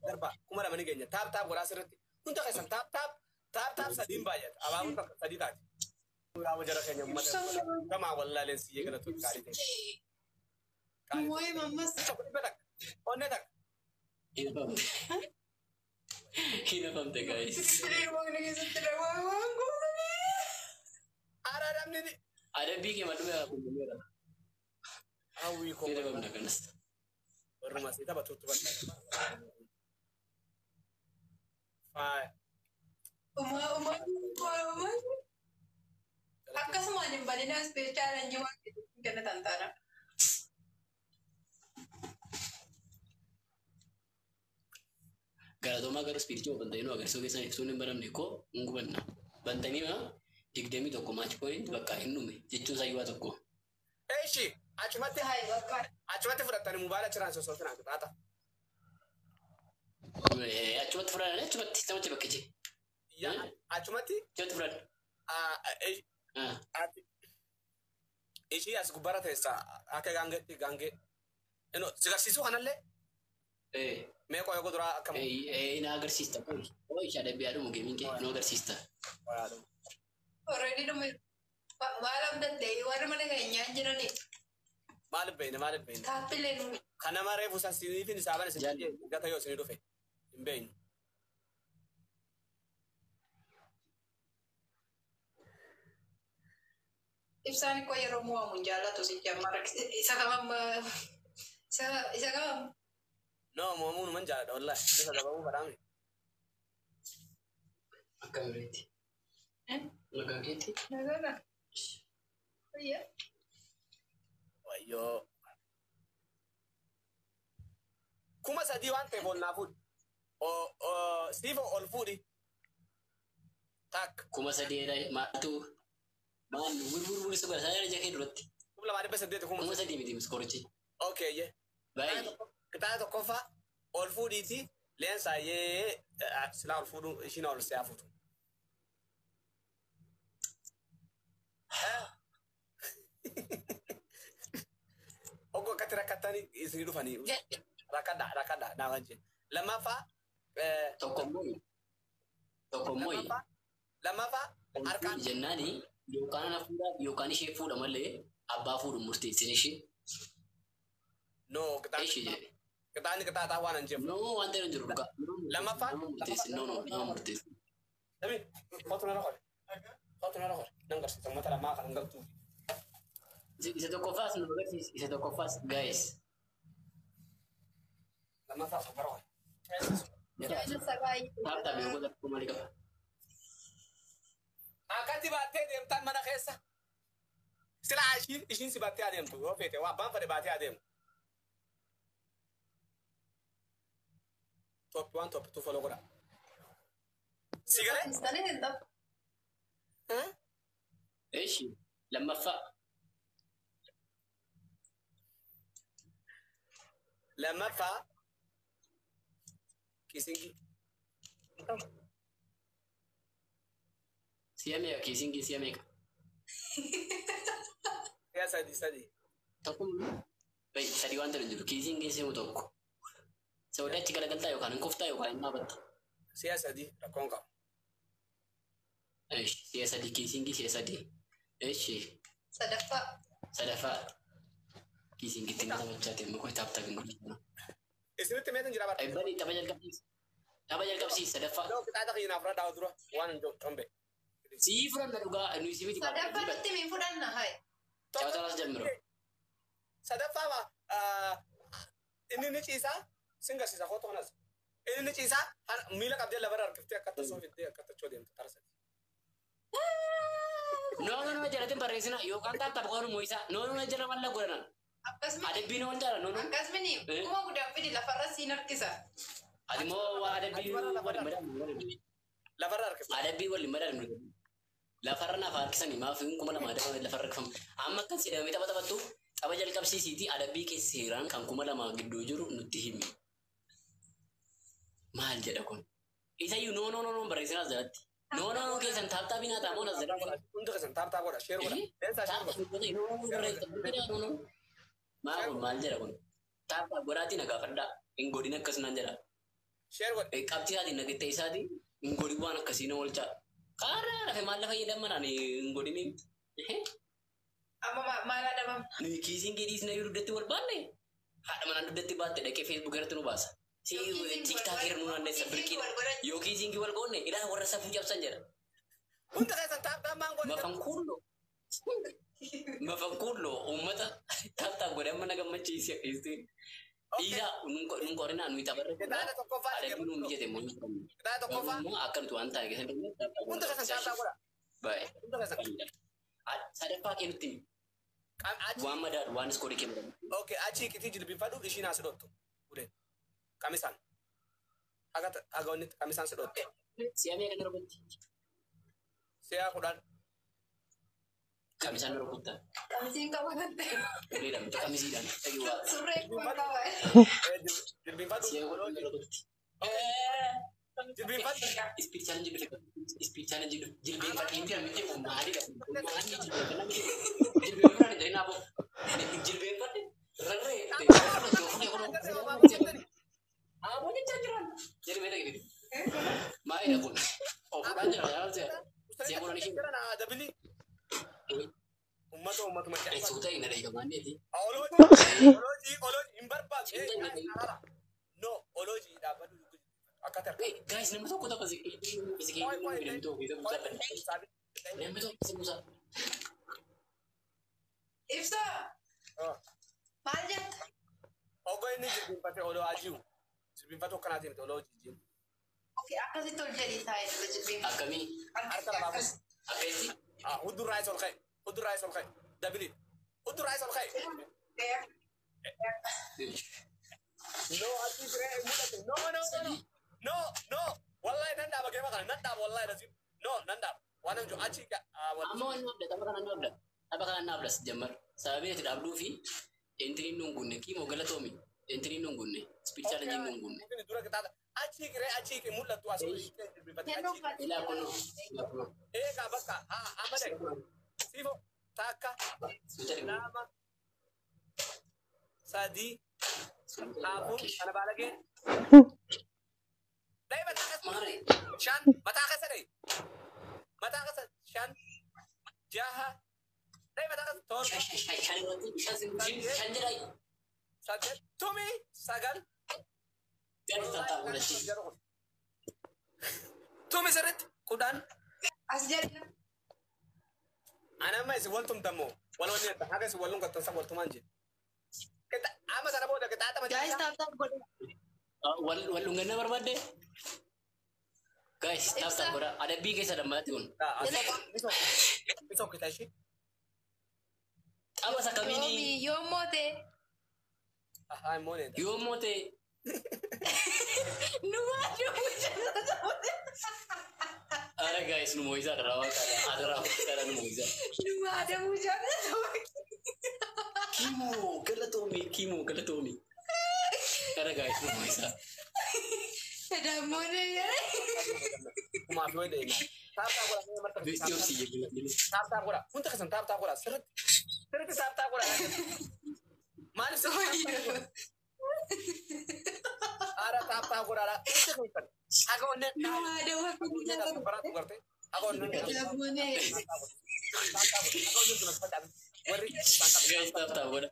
darba. Kuma lama ni keenya. Taap godhaa sirriitti. Hunda keessan taap sadiin baay'ata. Abaabun sadii taati. Suuraa wajjira keenya uummata. Gamaa wallaaleen siyyee galatu gaarii ta'e. Mooyi mammas. Onne takka. Hinafamte guys. Waqni keessatti dhabaa waan gootanii. Araadamni ni. Ada bikin madu ya kumbuera. Hawwii koo. Hinafamte kanas. Warri masii tapha tuttu badda. Faaya. Akkasumaan hin badina ispeechaalanjii waan kenna tantaana. Galatoma agar spiritual bantani agar so keessa ibsuun hin baramne koo ngubanna. Bantanii ma digdamii tokko match point bakka hin dhume jechuun sayyoo tokko. Eeshi achumatti fudhatanii mubaala ciraan sosoofina qixaata. Achumatti fudhatan achumatti namatti bakka jee. Achumatti. Achumatti fudhatan. Ishii as gubbara teessa akka gaangee. Sigarsiisuu kanallee. Mee qoyoo kuduraa akkam. Na agarsiista. Oo ishaa dhabbee adumu geemiin kee nu agarsiista. Already dhume maal abdattee warra mana keenyaa jiranii. Maaliif beeyne. Taappilee nu. Kana maree fuusaasiiniifin isaaban isin gata yoo isin dhufe hin beeyne. Ibsaan koo yeroo mo'amu hin jaallatu si jammara. Isa kamam. No, mo'amuu numan jaalladha wallahi. Isa dabamuu badhaame. Akkam bireetti. Nagaa keetti. Nagaadha. Fayyaa. Wayyoo. 3,000 waan ta'eef ol naa fuudhi. Siifoo ol fuudhi. Tak. 3,000 maaltu maan wurwurwuri sugaa saa jakee duratti. 2,800 3,000 miti miskorichi. Okay, ye. Baay'ee. Kitaaba tokkoffaa ol fuudhiiti leensaayee silaa ol fuudhu ishiin ol siyaa fuutu. Oggo akkatti rakkattanii isinii dhufanii rakkadhaa naawan jee. Lammaffaa. Tokkommoo. Lammaffaa harkaan. Jennaani yookaan ana fuudhaa yookaan ishee fuudha malee abbaa fuudhu murteessin ishee. No, kitaabni qixaataa waan hin jennu. No, wanta hin jiru dhugaa. Lammaffaa. Nama murteessin. Dami, kootu nara hore. Nan garsiisa uummata lamaa kan hin galtuu. Isa tokkoffaas nu agarsiisa. Isa tokkoffaas guys. Lammaffaa sobbara hore. Taaptaa beekota tokko malee qaba. Akkatti baattee deemtaan mana keessa. Silaa ishiin si baattee adeemtu yoo feete waa abbaan fedhe baatee adeemu. Top 1, top 2 follow godha. Sigale? Istaanii hin ta'u. Eeshi lammaffaa Lammaffaa kiisingi. si'a meeqa kiisingii si'a meeqa? Si'a sadii. Tokko sadii waan ta'e jiru kiisingii si'u tokko. Saawudii achi galagaltaa yookaan hin koftaa yookaan hin dhaabatta. Si'a sadii rakkoon qabu. Eeshi si'a sadii kiisingii si'a sadii. Eeshi Sadaffaa. Kiisingitti nama taphachaa muka taphata kan guddisu. Isinitti meetan jira bara? Eebbanii tapha jalqabsiis sadaffaa. Yoo qixaata keenyaaf irra daawwa dura waan hin combe. Sii fudhanna dhugaa nuyi si miti. Sadaffaatti mi fudhanna hayi. Taphataalas jalmiro. Sadaffaa inni ni ciisaa singarsiisa kootu kanas. Inni ni ciisaa miila qabdee lafarra harkiftee akka tasoo fiddee akka tachoo deemtu tarsa. No jalatin barreessina yookaan tapha qoonu mo'isaa. No jala walla godhanan. Adabbiin wal jaala no. Akkasumini kuma guddaa fidi lafarra siin harkisa. Adimoo waa adabbii waliin madaalu. Lafarra harkifte. Adabbii waliin madaalu. Lafarra naaf harkisanii maaf kuma lama adabbii lafarra harkifamu. Amma akkan sidhamee taphattu tapha jalqabsiisiitii adabbii keessa seeraan kan kuma lama gidduu jiru nutti himi. Maal jedha kun? Isayyuu no barreessinaas jalatti. No keessan taaptaa binaa taamoon as jedhamu. Hundi keessan taaptaa godha sheer godha. Leensaa sheer godha. Maal jedha kun? Taaptaa godhaatiin agaafadhaa. Hin godhin akkasumaan jedha. Sheer godha. Qabxii isaatiin nagattee isaatiin hin godhin waan akkasii na oolchaa. Karaa rafe maal lafa fayyadamanaan hin godhiniin. Amma maal adabam? Nuyi kiisiin gedhiisna yoo duddatti wal baanne haadha manaan duddatti baatte dhaqee feesbuuk irratti nu baasa. Si tiktaak irra nu naanneessa birkiidha. Yoo kiisiin wal qoonne ilaa warra safuu cabsan jedha. Hundi keessan taaptaa maan godha. Mafankuulloo uummata taaptaa godhe amma na gammachiisi akkasitti. Dhiiraa nun qorinaa nuyi tapharra. Kitaaba tokkoffaa. Adabbii nuun mijate moo hin Kitaaba tokkoffaa. akkantu waan ta'e keessatti Hundi keessan taaptaa godha. baay'ee. Hundi keessan. Sadaffaa kennutti waan madaalu waan iskoodii kennu. Okay, achi kitii jilbifadhu ishiin as dhottu. Uleen. Kamisaan. Haga onnit kamisaan si dhottu. Si'a meeqa darbatti? Si'a 10. Kamisaan rukuttaa. Kamisiin qaba kan ta'e. Uleedhaan kamisiidhaan. Surree kuma qaba. Jilbifadhu. Si'a godhuu rukutti. Jilbifadhu. Ispiichaan jilbeenfadhee miti namni jedhu maalidha? Maalli jilbeenfadhee jedhee naafoo. Jilbeenfadhee rarree. Aboonni jiran. Jedhamee dhaqee. Maalidha kun? Ofuudhaan jira yaa ta'e. Si'a godhan ishee. Dabili. Ummata macaa. Suuta hin adeegamaan neeti. Oloojii hin barbaadu. No, oloojii dhaabbatu. Akka tarree. Guys, nama tokko tapha bisikii namni tokko isa Ibsa. Maal jetta? Ogo inni jilbinfate oloo ajiu. Jilbinfate akkanaatiin miti oloo jijjiin. Okay, akkasitti ol jedhee taa'ee jilbeen. akkamii Harka lafaafis. akkasitti Hudurraa isa ol ka'e. Hudurraa isa ol ka'e. Dabili. Hudurraa isa ol ka'e. No, asii firee mul'ate. No. Wallahi nan dhaaba geema kana nan dhaaba wallahi nasiib. No, nan dhaaba. Waan hin jiru achi amma waan abda tapha kana naabda jammar sababii itti dhaabduu fi entiriin nun gunne kiimoo galatoomi entiriin nun gunne spiichaalenjiin nun gunne dura kitaaba achi kiree achi mul'atu asii jilbinfate achi. ilaa kunoo Eegaa bakka amma dhaqe. Siifo takka lama sadii afur kana baalagee. Dhahee mataa keessa maali shan mataa keessa dhahee mataa keessa shan jaha dhahee mataa keessa torba shan jedhaa saddeet tumi sagal gadi tataa godhachi tumi sirriitti 10. As jedha. Ana amma isin wal tumtammoo wal wanni jedha haga isin wal lungattan san wal tumaan jedhe. Amma sana booda qixaaxa Guys, mataa. taap godha. wal dhungannaa barbaadde guys taphtaa godha adabbii keessa dammaatti kun Isa kita ishee. tapha sakamiini Yoomi yoo moote. Haa immoo neeta. yoo moote Nu waan yoo guys nu mau isa ada nu mau isa. Cuma ada mujana tuh. Kimo galatomi. Ada guys nu mau isa. Ada mana ya? Maaf gue deh. Tap gua nomor Video sih ya gini. tap gua. Untuk kesan tap gua. Seret tap gua. Mana sih? Ada tap gua ada. Itu kan. Aku nih. Cuma ada waktu mujana. Aku nih. Ada mana? Guys tap udah.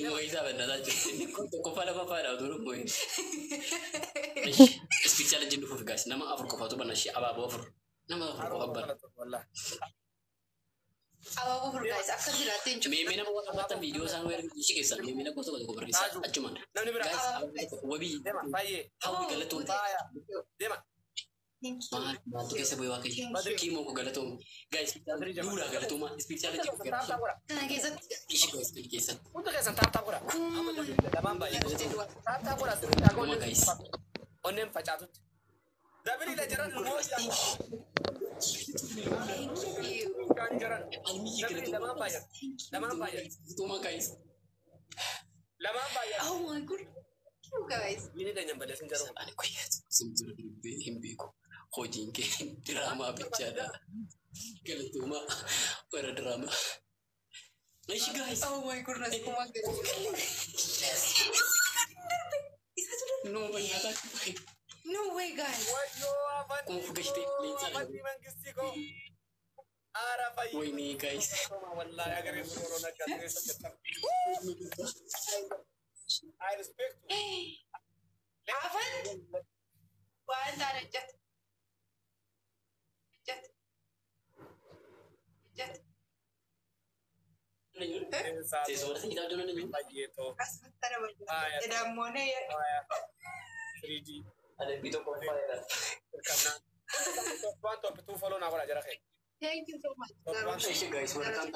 Nu mau isa benar aja. Kok pada dulu mau. Spesial aja dulu guys. Nama afur kau tuh benar sih apa afur. Nama afur kau apa? Wallah. Awal guys, akan dilatih. Mimi na buat video sang wer isi kesan. Mimi na kutu kutu berisa. Cuman Namni bira. guys, wabi. Dema, baye. How galatung. Dema. Thank you. Tuh kayak sebuah wakil. Kimo ko galatung. Guys, dura galatung mah spesial aja. Tap gua. Nah, guys, Isi guys kesan. Untuk kesan tap gua. Lamam baye. Tap gua. Aku Kuma guys. onem facatut. Dabiri da jaran mo ya. thank you. Kan jaran. Almi Dabiri lamam baye. Lamam baye. Kuma guys. Lamam baye. Oh my god. Thank you guys. Ini da nyamba da senjaro. Ani ko ya. Simtul himbi ko. Hojin ke drama bicara. Galatung mah para drama. Nice guys. Oh my goodness, kuma No banyak No way guys. Wayo avan. Kung fugashite lensa. Mati mangisi ko. Ara baye. Woi nih guys. Wallahi agar itu corona ka sa I respect you. Avan? Waan tara jet. Jet. Sesuatu sih kita dulu nih. Baye to. Asal tara ba? ya. Ada mana ya? 3D. Ada video call ya. Karena quanto tu follow na ko jara kay. Thank you so much. Aishi guys, welcome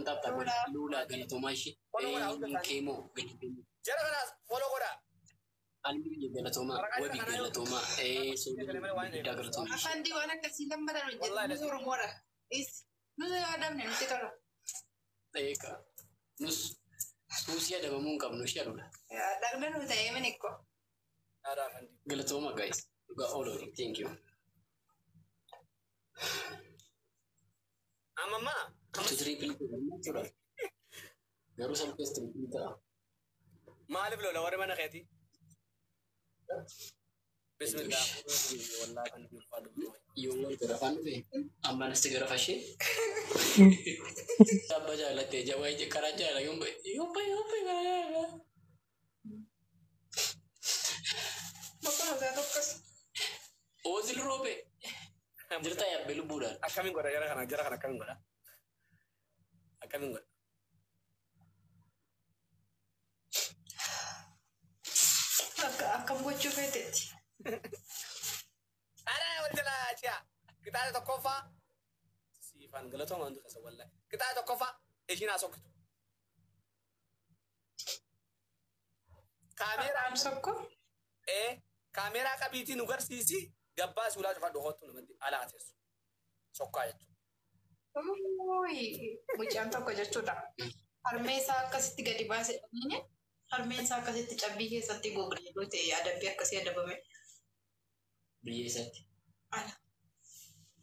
tap lula ganito mashi. Kemo ganito. Jara kana follow ko da. Almi ganito ma, wabi ganito ma. So da ganito. Afan di wana kasi lambar ro jet. Wallahi, Nusur mora. Is adam ne mti tolo. Eka. Nusia da mamun kam nusia lula. Ya, dagna no tayo meniko. Ara handi. Ganito ma guys. Got all of it. Thank you. Mama. Itu triple itu. Baru sampai triple itu. Maalif lo lawar mana kayati. Bismillah. Wallahi kan bi fadu. Yung garapan tuh. Amban segera fasih. Sabah jalan teh Jawa aja karaja lah yung karaja. Baka nagatokas. Ozil robe. Cerita ya belu bulan. Akamin gora jara kana akamin gora. Akamin gora. Akam gue coba deh. Ada wala aja. Kita ada kofa. Si fan galato ngandu kasa wallahi. Kita ada kofa. Ejina sokitu. Kamera Sokko? kamera kabiti nugar sisi. Gabbas ulaa cufa dhokotu namatti alaa teessu. Sokkaa jechuudha. Mucaan tokko jechuudha. Harmee isaa akkasitti gadi baasee dhabnee harmeen isaa akkasitti cabbii keessatti googlee ta'e adabbii akkasii adabame. Biyya isaatti. Ala.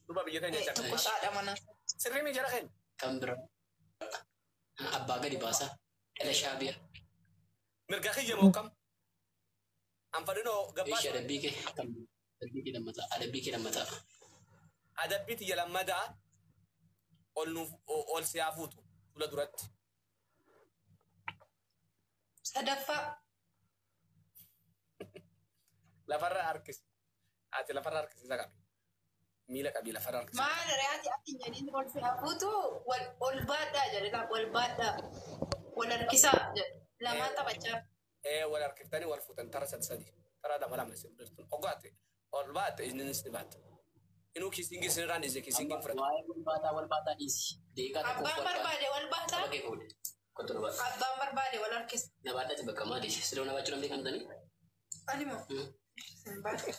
Duba biyya keenya jechaa. Tokko saadha mana. Sirrii miijara keenya. Kan bira. Abbaa gadi baasa. Dhala shaabiya. Mirga kiyya moo kam? Anfadinoo gabbaa. Eesha adabbii kee. Adabbii kee lammataa. Adabbii tiyya lammadaa ol siyaa fuutu fuula duratti. Sadaffaa. Lafarra harkisi. Ati lafarra harkisiisa qabi. Miila qabii lafarra harkisiisa. Maal re'aati akkin jedhin ol siyaa fuutu ol baadhaa jedhe ol baadhaa wal harkisaa jedhe lamaan taphachaa. Wal harkiftanii wal fuutan tara sadi. Tara lama isin bulirtuun. Oggaate ol baatte innis ni baatte. Inuu kiisingii sinirraan dhiise kiisingii fudhate. Waa'ee wal baataa dhiisi. Abbaan barbaade wal baataa. Saba kee fuudhe. Kottu dhugaa. Abbaan barbaade wal harkisa. Na baadhatti bakka maali? Siree na baachuu namni kan tani? Ani moo? Baadhe.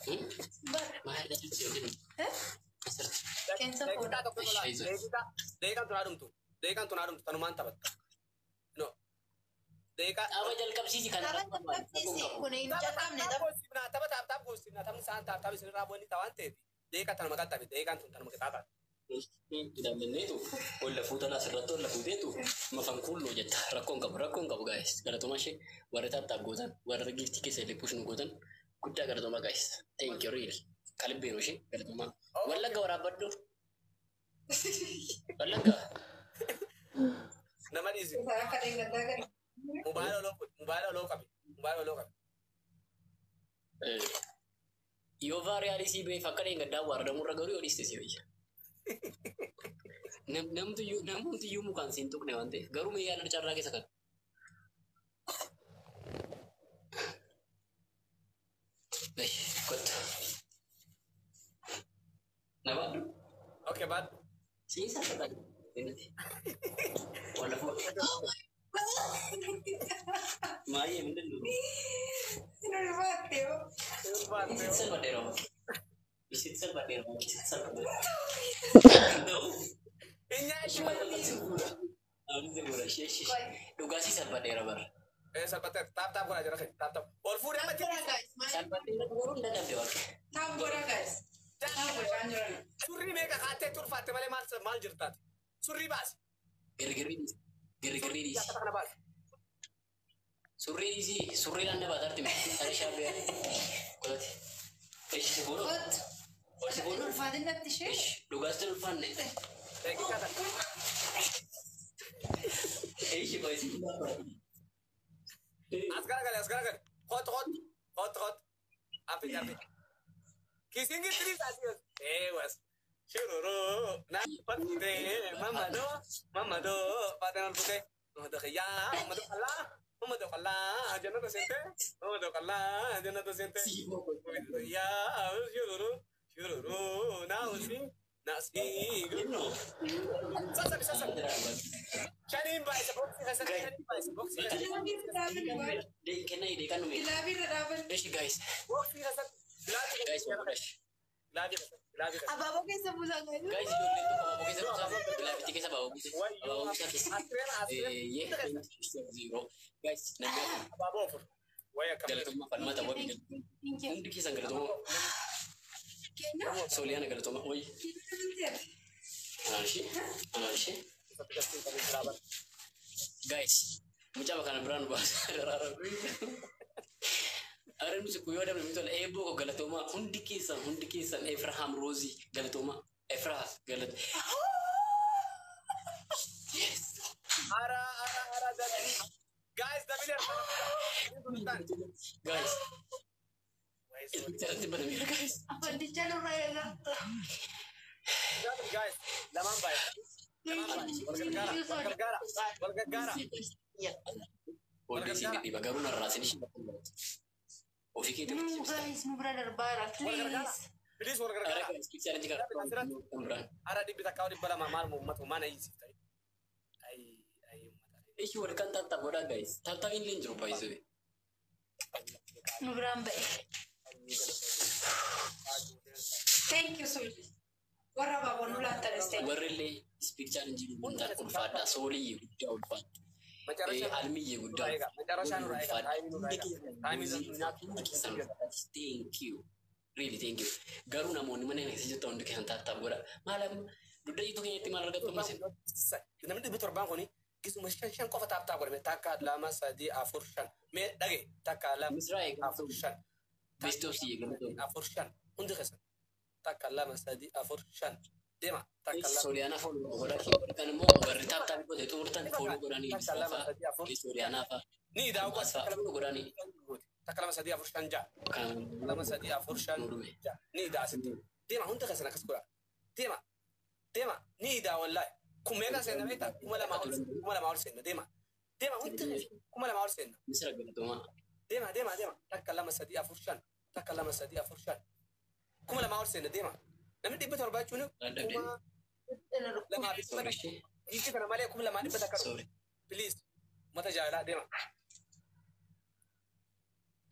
Maal dha jechuudha? Qeensa fuudha. Deeqaan tun haadhumtu. Deeqaan tun haadhumtu tanumaan taphatta. No. Deeqaa. Dhaaba jalqabsiisi kana. Tapha jalqabsiisi kun hin jalqabne tapha. Tapha taaptaap goosifnaa taphni isaan taaptaap isinirraa bu'anii ta'an ta'eef deeqaa tanuma qaxxabe deeqaan tun tanuma qixaataa. Hidhamneetu walla fuutan asirratti walla fuuteetu mafan kulloo jetta rakkoon qabu gaa'es galatuma ishee warra taataaf gootan warra giftii keessa illee pushnu gootan guddaa galatuma gaa'es thank you really kalbeenu ishee galatuma wallagga waraabbaddu wallagga Nama dhiisi. Akka deeggartaa gadi. Mubaala oloo qabe. yoo vaariyaalii sii beef akka deeggaddaa waaradamurra garuu yoo dhiiste si wayya namtiyyuu mukaan siin tuqne waan ta'eef garuu meeyyaa carraa keessa kan kottu na baadhu Okay, bad. siisaa tataa innati walla fuudha maayee minden duru Sinul baateo. isit salphaadheeroo isit salphaadheeroo Inya dhugaatii salphaadheera bara salphatee taap godhaa jira taap. Ol fuudhee amma Tambora guys. salphaadheera garuu hin dadhabde waaqe Tambora guys. Tambora jiran. surrii meeqa kaatee turfaatte malee maal jirtaati? Surrii baasi. girgirrii dhiisi Akka kana baasi. surrii dhiisi surriidhaan dabaatarti ani shaabee godhate eeshi si boodoo Ot. si boodoo Ulfaatiin natti ishee. eeshi dhugaasti ulfaanne Eegi kata. eeshi baay'isi As garagale. Hot. Api. Kisingi tiri tadi. Was. Shururu. Na pate. Mama do. Patengan putih. Mama do kaya. Mama do kalah. Jangan tu sente. Mama do kalah. Jangan tu sente. Ya. Shururu. Na usi. Nasi. Sasa. Shanin baik. Boxing. kenna hidhee kan nume Ilaabii irra dhaaban. eeshi gaayis Boxing. gaayis eeshi Abaaboo keessa buusaa gaayis. gaayis ijoolleen tokko baaboo keessa buusaa bilaafitti keessa baaboo buusaa keessa yee gaayis namni galatoomaa falmata wabi hundi keessan galatoomaa Keenya. sooliyaana galatoomaa wayi anaalishee gaayis mucaa bakana biraan baasa daraara Are nuti kuyyoo dabne mitola eeboo galatoomaa hundi keessan Efraham Rozi galatoomaa Efrah galat Ara dari. Guys, Daviler. guys Jangan tiba-tiba guys Afaan dichaa nurraa eegaa. Guys, lamaan baik. Walgargaara. Oleh sini di bagarun narra sini Ofi kita Guys, nu bira darbaara. Please. Please Ada walgargaara. guys kita ada jika Ara di bita kau di bala mamal umat mana isi tadi. Ai umat. Ishi warkan tata boda guys tata ini linjro pa isu Nu biraan ba'e. Thank you so much. Warra baaboo nu laattanis ta'e. warrele speak challenge ini bunta ulfada soli gudda ulfada almiye gudda thank you really thank you garu namoonni mana nasi jetta hundi kan tata boda malam dudda itu kayaknya malah argattu mesin Namni dhibbi torbaan kuni gisuma shan qofa taaptaa godhame takka lama sadii afur shan mee dhage takka lama Misrael afur shan besto si gamto afur shan hundi keessa takka lama sadii afur shan deema takka lama Soliana fo boda ki kan mo warri tata ko de turtan fo godani Soliana fa ni daawu asfa godani takka lama sadii afur shan ja kan lama sadii afur shan nurume ja ni daa sitti deema hundi keessa akkas godha deema ni daa wallahi kummeeqa seenna beektaa kuma lama ol seenna deema hundi keessa kuma lama ol seenna misra galatoma deema takka lama sadii afur shan kuma lama ol seenna deema namni dhibba torba jechuun kuma lamaa fi kuma hiikii kana malee kuma lamaa dhibba takka sorry please mata jaalaa deema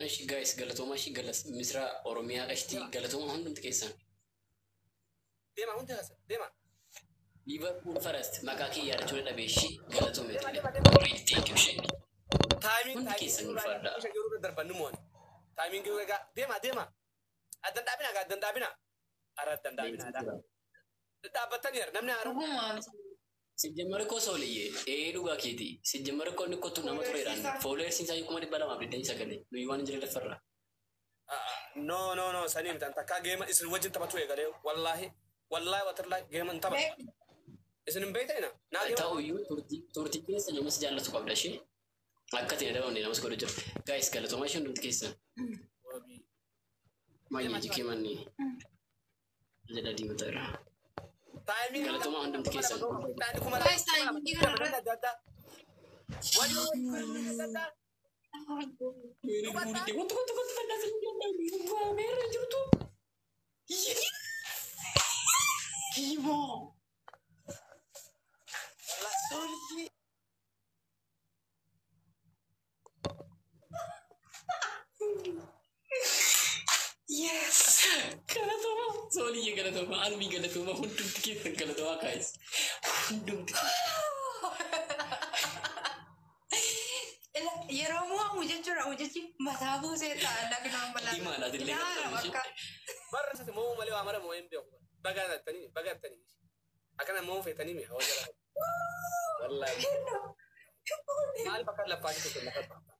እሺ ጋይስ ገለቶማ እሺ ገለስ ምስራ ኦሮሚያ እሽቲ ገለቶማ ሁንዱም ተከሰን Deema hundi haasa. Deema. Liverpool first maqaa kee yaadachuun dhabe ishii galatoome Deema, ture. deema, deema. Thank you ishee. Hundi keessan ulfaadha. Yeroo darbannu mooni. Taayimiin yeroo egaa deema. Addan dhaabina gaa addan dhaabina. Ara addan dhaabina. Dhaabbatanii namni haaruu. Dhuguma. Sijjammara koo sooliyyee dhugaa keeti. Sijjammara koo inni kottu nama tureedhaan fooleersiin isaa 229 nuyi waan hin jirre lafarraa. No, sanii miti takkaa geema isin wajjin taphatu eegalee wallaahi watarlaahi geema hin taphatu. Isin hin beektanina. Ta'uyyuu turtii keessa namas jaallatu qabda ishee. Akka ta'e dabamne namas godhu jira. Gaayis galatoomaa ishee hundumti keessa. Maayyee jikee manni. Jedha diimata irraa. Galatoomaa hundumti keessa. Guys, taayimii kanarratti. Yes! Galatoomaa! Sooliyyee galatoomaa! Almii galatoomaa! Hundumti keessan galatoomaa kaayis. Hundumti. Yeroo mu'amu jechuudha mujachi mataa buusee ta'a lagnaan balaa. Imaanaati illee Barra sati moo malee waa mara moo hin beeku. Bagaatanii. Akkana moo feetanii mi hawaa jala. Wallaahi. Maal bakka laffaa jiru lafa baata.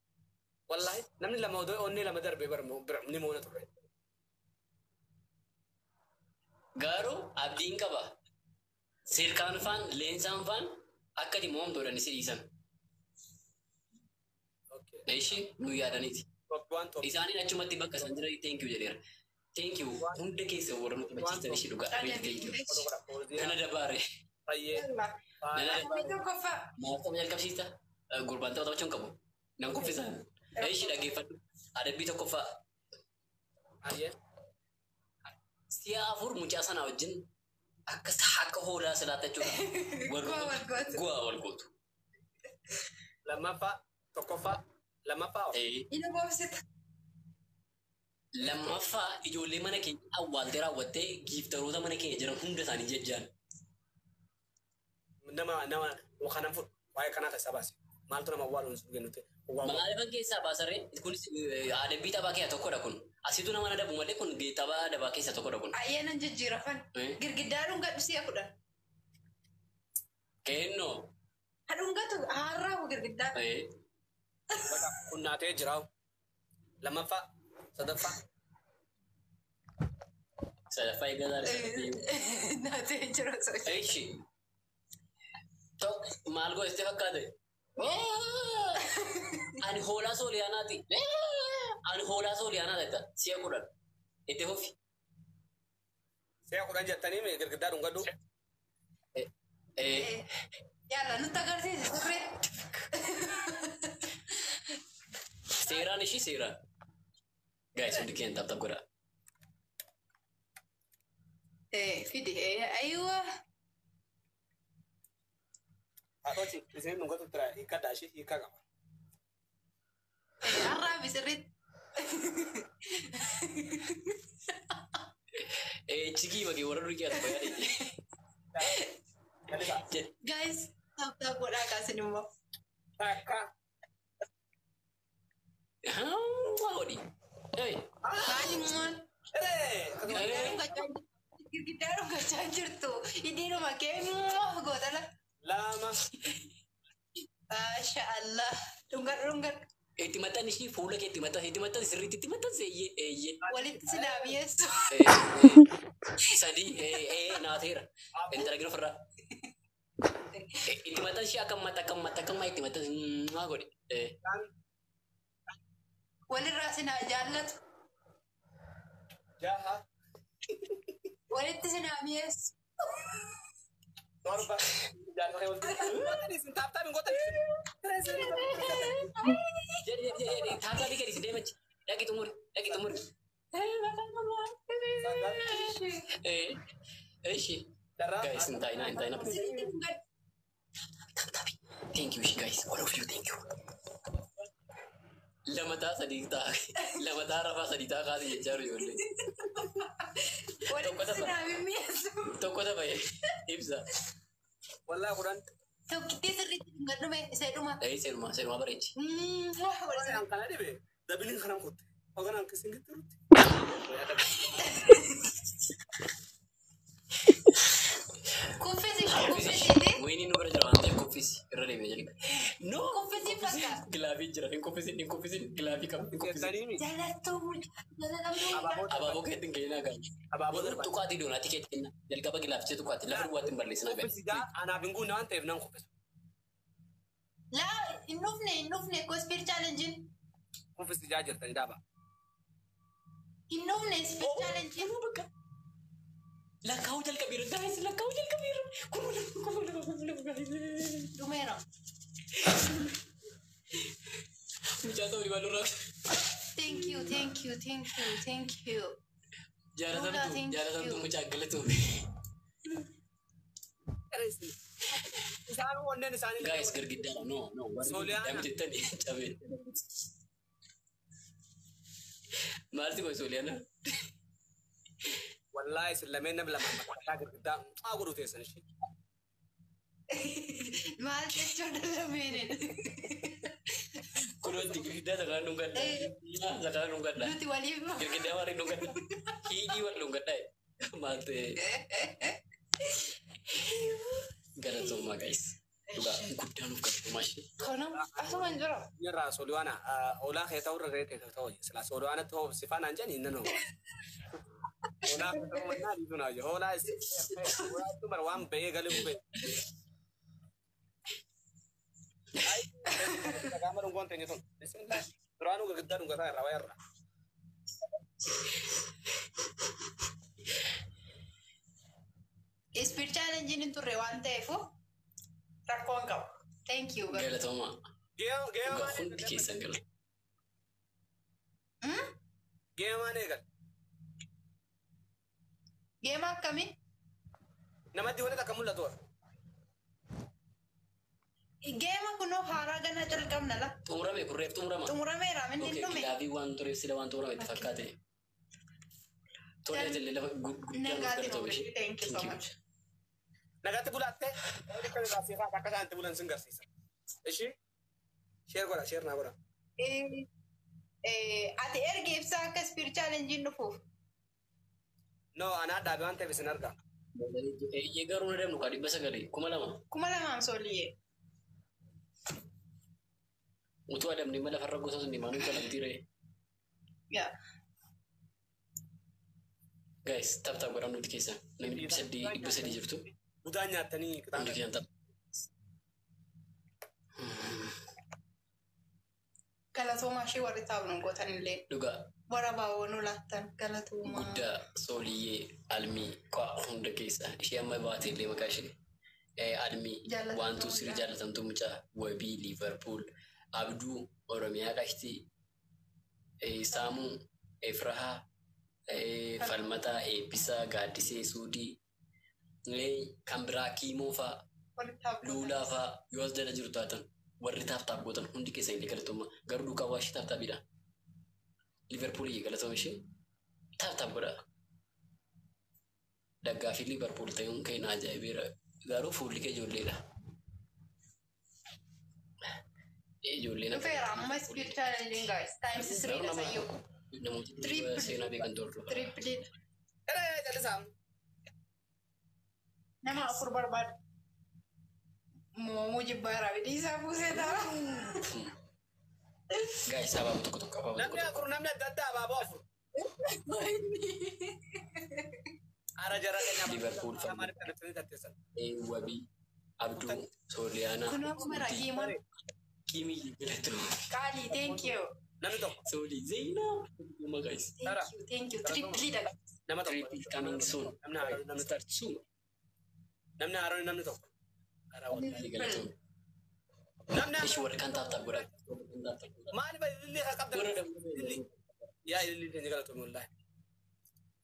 Wallaahi namni lama odoo onnee lama darbee bara ni moona ture. Garuu abdiin qaba. Sirkaan faan leensaan faan akka dhimoomtoodhaan isi dhiisan. Ishee nu yaadaniiti. Isaaniin achumatti bakka isaan jiran thank you jedheera. Thank you hunda keessa warra nuti machiistan ishee dhugaa thank you. Nana dabaare. Maal jalqabsiista? Gurbaan taphachuun qabu. Nan kuffisaan. Ishee dhaggeeffadhu. Adabbii tokkoffaa. Si'a afur mucaa sanaa wajjin akka hoolaa silaatachuudha. Gu'aa wal gootu. Tokkoffaa. Ina boobsita. Lammaffaa ijoollee mana keenya awwaaltee raawwattee giiftaroota mana keenya jiran hunda isaanii jejjaan. Nama kanan fudhu waa'ee kanaa keessa baase. Maaltu nama awwaaluun sun kennutti. Maalifan keessaa baasarree kunis adabbii taphaa keessaa tokkodha kun. Asitu nama adabu malee kun taphaa adabaa keessaa tokkodha kun. Ayyeenan jijjiirafan. Girgiddaadhuun gadhisii akudha. Kennoo. Hadhungatu haarraa girgiddaa. Kun naatee jiraawu. Lammaffaa. Sadaffaa eegalee. Naatee jira sochii. Eeshi. Maal gootee fakkaate? Ani hoolaa sooliyaanaati. Ani hoolaa sooliyaanaati. Si'a 10. Itti fufi. Si'a 10 jettanii girgiddaa dhungadhu. Yaala nutti agarsiisi sirrii. Seeraan ishii seeraan. Guys, hundi keenya tapha godha. Fidi aywa. Haatoti isheen dhungatu tura hiikadhaa ishee hiikaa qaba. Arraabi sirriitti. Chikii bakee warra durii keessatti fayyadee. Guys, tapha godhaa kaasin immoo. Takka. Waawadi. Maalimuun? Girgiddaadhuun gachaa jirtu. Idiinuma keenyaa gootala. Lama. Masha Allah. Dhungadhu. Itti maxxan ishii fuula kee itti maxxan sirriitti itti maxxan eeyyee. Walitti si naamiyeessu. Sadii naateera. Inni arginu ofirraa. Itti maxxan ishii akka itti maxxan maa godhe. Walirraa si naa jaallatu. Jaha. Walitti si naamiyeessu. Torba. Taaphaa fi gadi deemachi. Dhaqi xumuri. Eeshi. Guys, hin taa'ina. Thank you, guys. All of you, thank you. Lama rafaa sadii ta'a kaasii jechaa jiru ijoollee. Walitti si naamiyeessu. Tokko tapha ibsa. Wallahi kudan. Tokkittii sirriitti hin gadhume isa dhuma. Seeruma bareechi. Waan kana dhibe dabiliin kana kutte. Hoganaan kisin gittirutti. Kuffisi. Wayini nu bira jira waan ta'eef kuffisi irra deemee jalqa. No. Kuffisi fakka. Gilaafii jira hin kuffisin gilaafii qaba hin kuffisin. Keessanii Jaalatamuu. Abaaboo keetti hin keenyaa gaani. abaaboo Tuqaatii doonaatii keetti kenna. Jalqaba gilaafii tuqaatii lafa duwwaatti hin balleessinaa gaani. kuffisigaa anaaf hin guunne waan ta'eef nan kuffisa. Laa hin dhufne ko spirit challenge. Kuffisigaa jirtanii dhaaba. Hin dhufne spirit challenge. Lakkaa'uu jalqabeera guys lakkaa'uu jalqabeera. Dhumeera. Mucaa ta'uu dhiba lurraa. Thank you. Jaalatamtu mucaa galatu. Isaan wanneen isaanii. Guys girgiddaa no. Sooliyaana. Damtettanii cabee. Maalti boy Sooliyaana? Wallahi isin lameen nama lama maqaa girgiddaa maa godhu teessan ishee. Maal jechuudha lameenin. Kunuunti girgiddaa sakaan dhungadha. Sakaan dhungadha. Nuti waliif maa. Girgiddaa maaliif dhungadha? Hiidii wal dhungadha. Maal ta'e? Galatoomaa guys. Dhugaa guddaan of qabatumaa ishee. Kanam asuma hin jira. Yerraa Sooliyaana olaa kee ta'uu irra reetee ta'uu silaa Sooliyaana ta'uu sifaan aan jedhanii nan hoo. Olaa kee ta'uu mannaa dhiitu naa yoo olaa olaatu mara waan ba'ee galee hubee. Gama dhungoon teenye tun. Bismillah. Duraanuu girgiddaa dhungataa irraa waa irraa. Spirit challenge hin turre waan ta'eefu rakkoon qaba. Thank you. Galatoomaa. Geemaa Hundi keessan gala. Geemaan eegal. Geema akkamii? Namatti walitti akka mul'atu. Geema kunoo haaraa ganaa jalqabna la. Xumurame kurreef xumurama. Xumurameera minni hin dhume. Gilaafii waan tureef sila waan xumurame itti fakkaate. Tolee jallee lafa guddaan of galatoomaa ishee. Thank you so much. Nagatti bulaattee akka isaanii akka isaanitti bulan sin garsiisa. Ishii sheer godha sheer naa godha. Ati erga ibsaa akka spirit challenge hin dhufuuf. No anaa dhaabe waan ta'eef isin argaa. Eeyyee garuu na deemnu kaa 900 2,000. 2,000 sooliyyee. Utuu adamni mala farra gosa sun diimaanuu qalamtii ree. Yaa. Guys taphaa godhaa nuti keessan. Namni 300 jirtu. Budaan nyaattanii Hundi qixaan. keessan tapha. Galatoomaa ishee warri taa'uun gootan illee. Dhugaa Warra baawwanuu laattan galatoomaa. guddaa sooliyyee almii qaa hunda keessa ishee amma baatee illee maqaa ishee. Almii wantu sirrii jaalatamtu mucaa wabii Liverpool Abduu Oromiyaa qashtii Saamuu Efrahaa Falmataa Eebbisaa Gaaddisee Suudii kan biraa Kiimoo fa'aa Luulaa fa'aa yoo as jala jiru taatan warri taaf gootan hundi keessa illee galatoomaa garuu duukaa waa ishee taaphaadha. Liverpoolii galatooma ishee taaf godha. Daggaafii Liverpool ta'uun keenya ajaa'ibeera. Garuu fuulli kee ijoolleedha. Ijoolleen Dhufeera amma spirit challenge guys. Times 3 dha sayyoo. namoota seenaa beekan torba. Triple. Jallisaa. Nama afur barbaadu. Moomuu jibbaa raabidii isaa buusee ta'a. Guys abaaboo tokko abaaboo Namni afur namni adda addaa abaaboo afur. Ara jara keenya Liverpool fan. Amaari kan ibsanii tatteessan. Wabii Abduu Sooliyaanaa Kun akkuma ragiima. Kiimii galatoomaa. Qaalii thank you. Namni tokko. Soolii Zeenaa. Guys Thank you. Triple dha. Nama tokko. triple coming soon. Namni haaroon namni Start soon. namni haaroon namni tokko. Ara wallahi. Galatooma. Namni Ishi warra kan taaf godha. maaliif ilillee haa qabdan? Ilillee. Yaa ilillee keenya galatoome wallahi.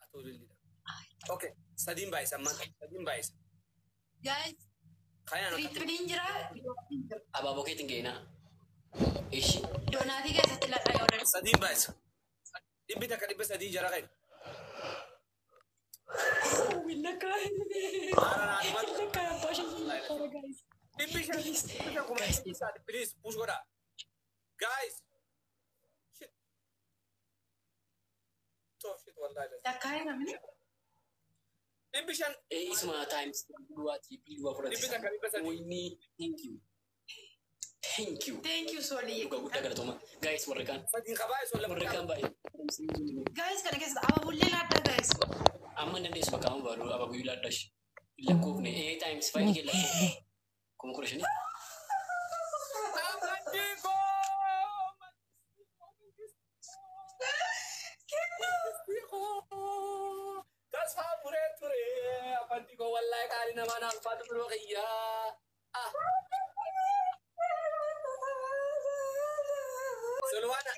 Atoo ilillee. Okay. Sadiin baay'isa ammaan sadiin baay'isa. Guys, Kayaan akka triple jira. Abaaboo keetiin geenaa. Ishi Doonaatii keessatti ladhaa yoo dandeessu. sadiin baay'isa. Dhibbi takka dhibba sadii jara qabu. winna kaayee. Please push goda. Guys. Shit. So shit wallahi. Takkaay namni. Dibishan. Isma times 2 4 we need thank you Thank you Soli. Duga guddaa galatoomaa. Guys warri kaan. Fadin qabaa isu Warri kaan baay'ee. Guys kana keessa ababullee laadda guys. Amma hin dandeessu bakka amma baaduu abaguyyuu laaddash. Lakkoofne 8 times 5 kee lakkoofne. Kuma kudha shanii. Tasfa pure ture. Apanti ko wallahi kali nama nampak tu kaya. Ah. Suluana.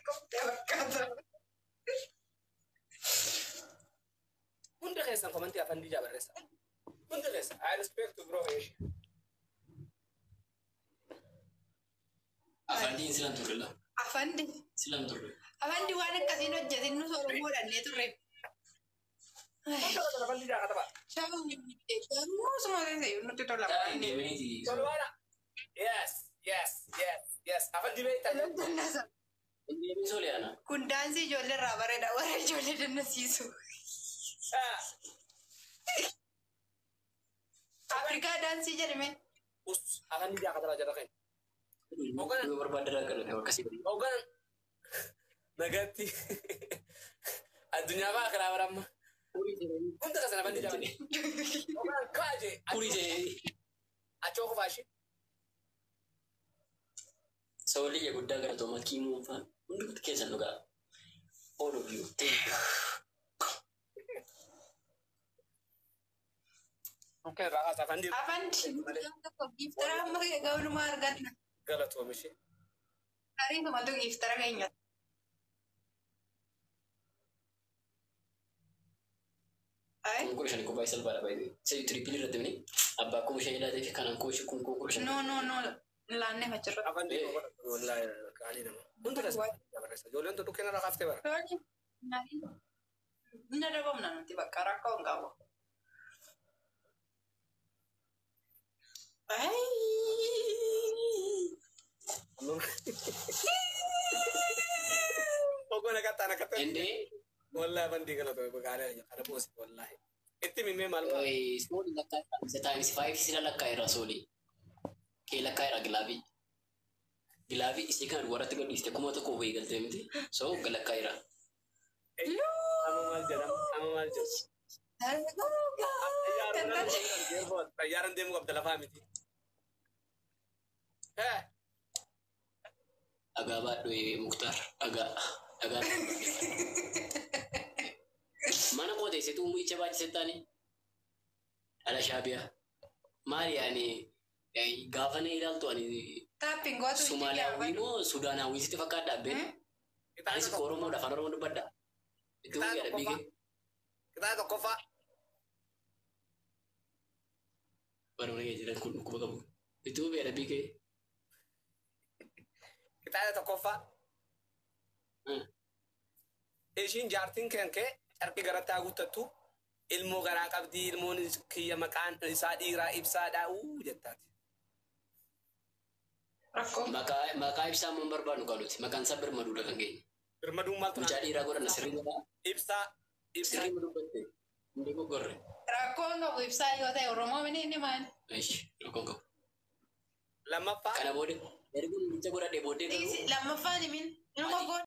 Bunda kesan komanti Afandi Jabar resa. Bunda kesan. I respect to bro Asia. Afandi silam turre lah. Afandi. Silam turre. Afandi waan akkasiin hojjetin nu Oromoodhannee turre. Afandi Jabar kata Pak. Garuu suma ta'e nutti tola. Deemanii Suluana. Yes. Afandi beta. deemee sooliyaana. Kun daansii ijoollee irraa bareeda warra ijoollee dannasiisu. Afrikaa daansii jedhame. Afandi Jabar kata Jabar kan. Yoo barbaadan kan akkasii godhu. Ogan nagatti addunyaa baa karaa baramma. Hunda kasana Afandi Jabar. Ogan kaaje. Kurii Achoo kufaashi. Soolii yaa guddaa galatoomaa kiimuu fa'aa hundi keessan dhugaa. All of you. Thank you. Okay, rakas Afandi. Afandi. Giftara amma gaunumaa arganna. Galatoomishi. Hariinumatu giftara keenya. Kun kudha shanii kubbaa salphaadha baay'ee. Sayyuu tiriipilii irratti bini abbaa kuma shan ilaalee fi kanaan kooshi kun kudha shan. No. Laannee facirra. Afandi wallahi kaalii nama. Hunda kasana ijoolleen tu dhukkeen irraa kaaftee bara. Inna dabamna nuti bakka rakkoo hin qabu. Ogo nakata. Ende. Wallahi Afandi galatoomi bagaadha kana boosi wallahi. Itti mimee maal maal. Soolii lakkaa'eera. Times 5 sila lakkaa'eera soolii. Kee lakkaa'eera gilaabii. Gilaabii isii kan warratti gadhiiste kuma tokko wayii galtee miti. So lakkaa'eera. Amma maal jedhama. Xayyaaran deemuu qabda lafaa miti. Dhagaa baadhoo Muktaar. Dhagaa. Mana koo teessituu muicha baachisee taane. Dhala shaabiyaa. Maali yaani gaafa na ilaaltu ani Taappiin gootu Somaaliyaawii moo Sudaanaawii sitti fakkaata dhabbeen. Anis Oromoo afaan Oromoo dubbadha. Itti guyyaa biigee. Kita tokkoffaa. Baroota kee jiran kun dhukkuba qabu. Itti guyyaa biigee. Kita tokkoffaa. Ishiin jaartiin kee carqii garatti haa guuttattu. Ilmoo garaa qabdi ilmoon kiyya maqaan isaa dhiiraa ibsaadhaa jettaati. rakkoo. Maqaa ibsaa immoo barbaadu qaluuti. Maqaan isaa birmaduudha kan geenye. Birmaduun maaltu Mucaa dhiiraa godhana sirrii godhaa. ibsaa. Sirrii madubbatte. Hundi goggorre. Rakkoon qabu ibsaa yoo ta'e Oromoo inni maali? Aish rakkoon qabu. Lammaffaa. Kana booda erga mucaa godhadhee booddee garuu Lammaffaan himin. Ilma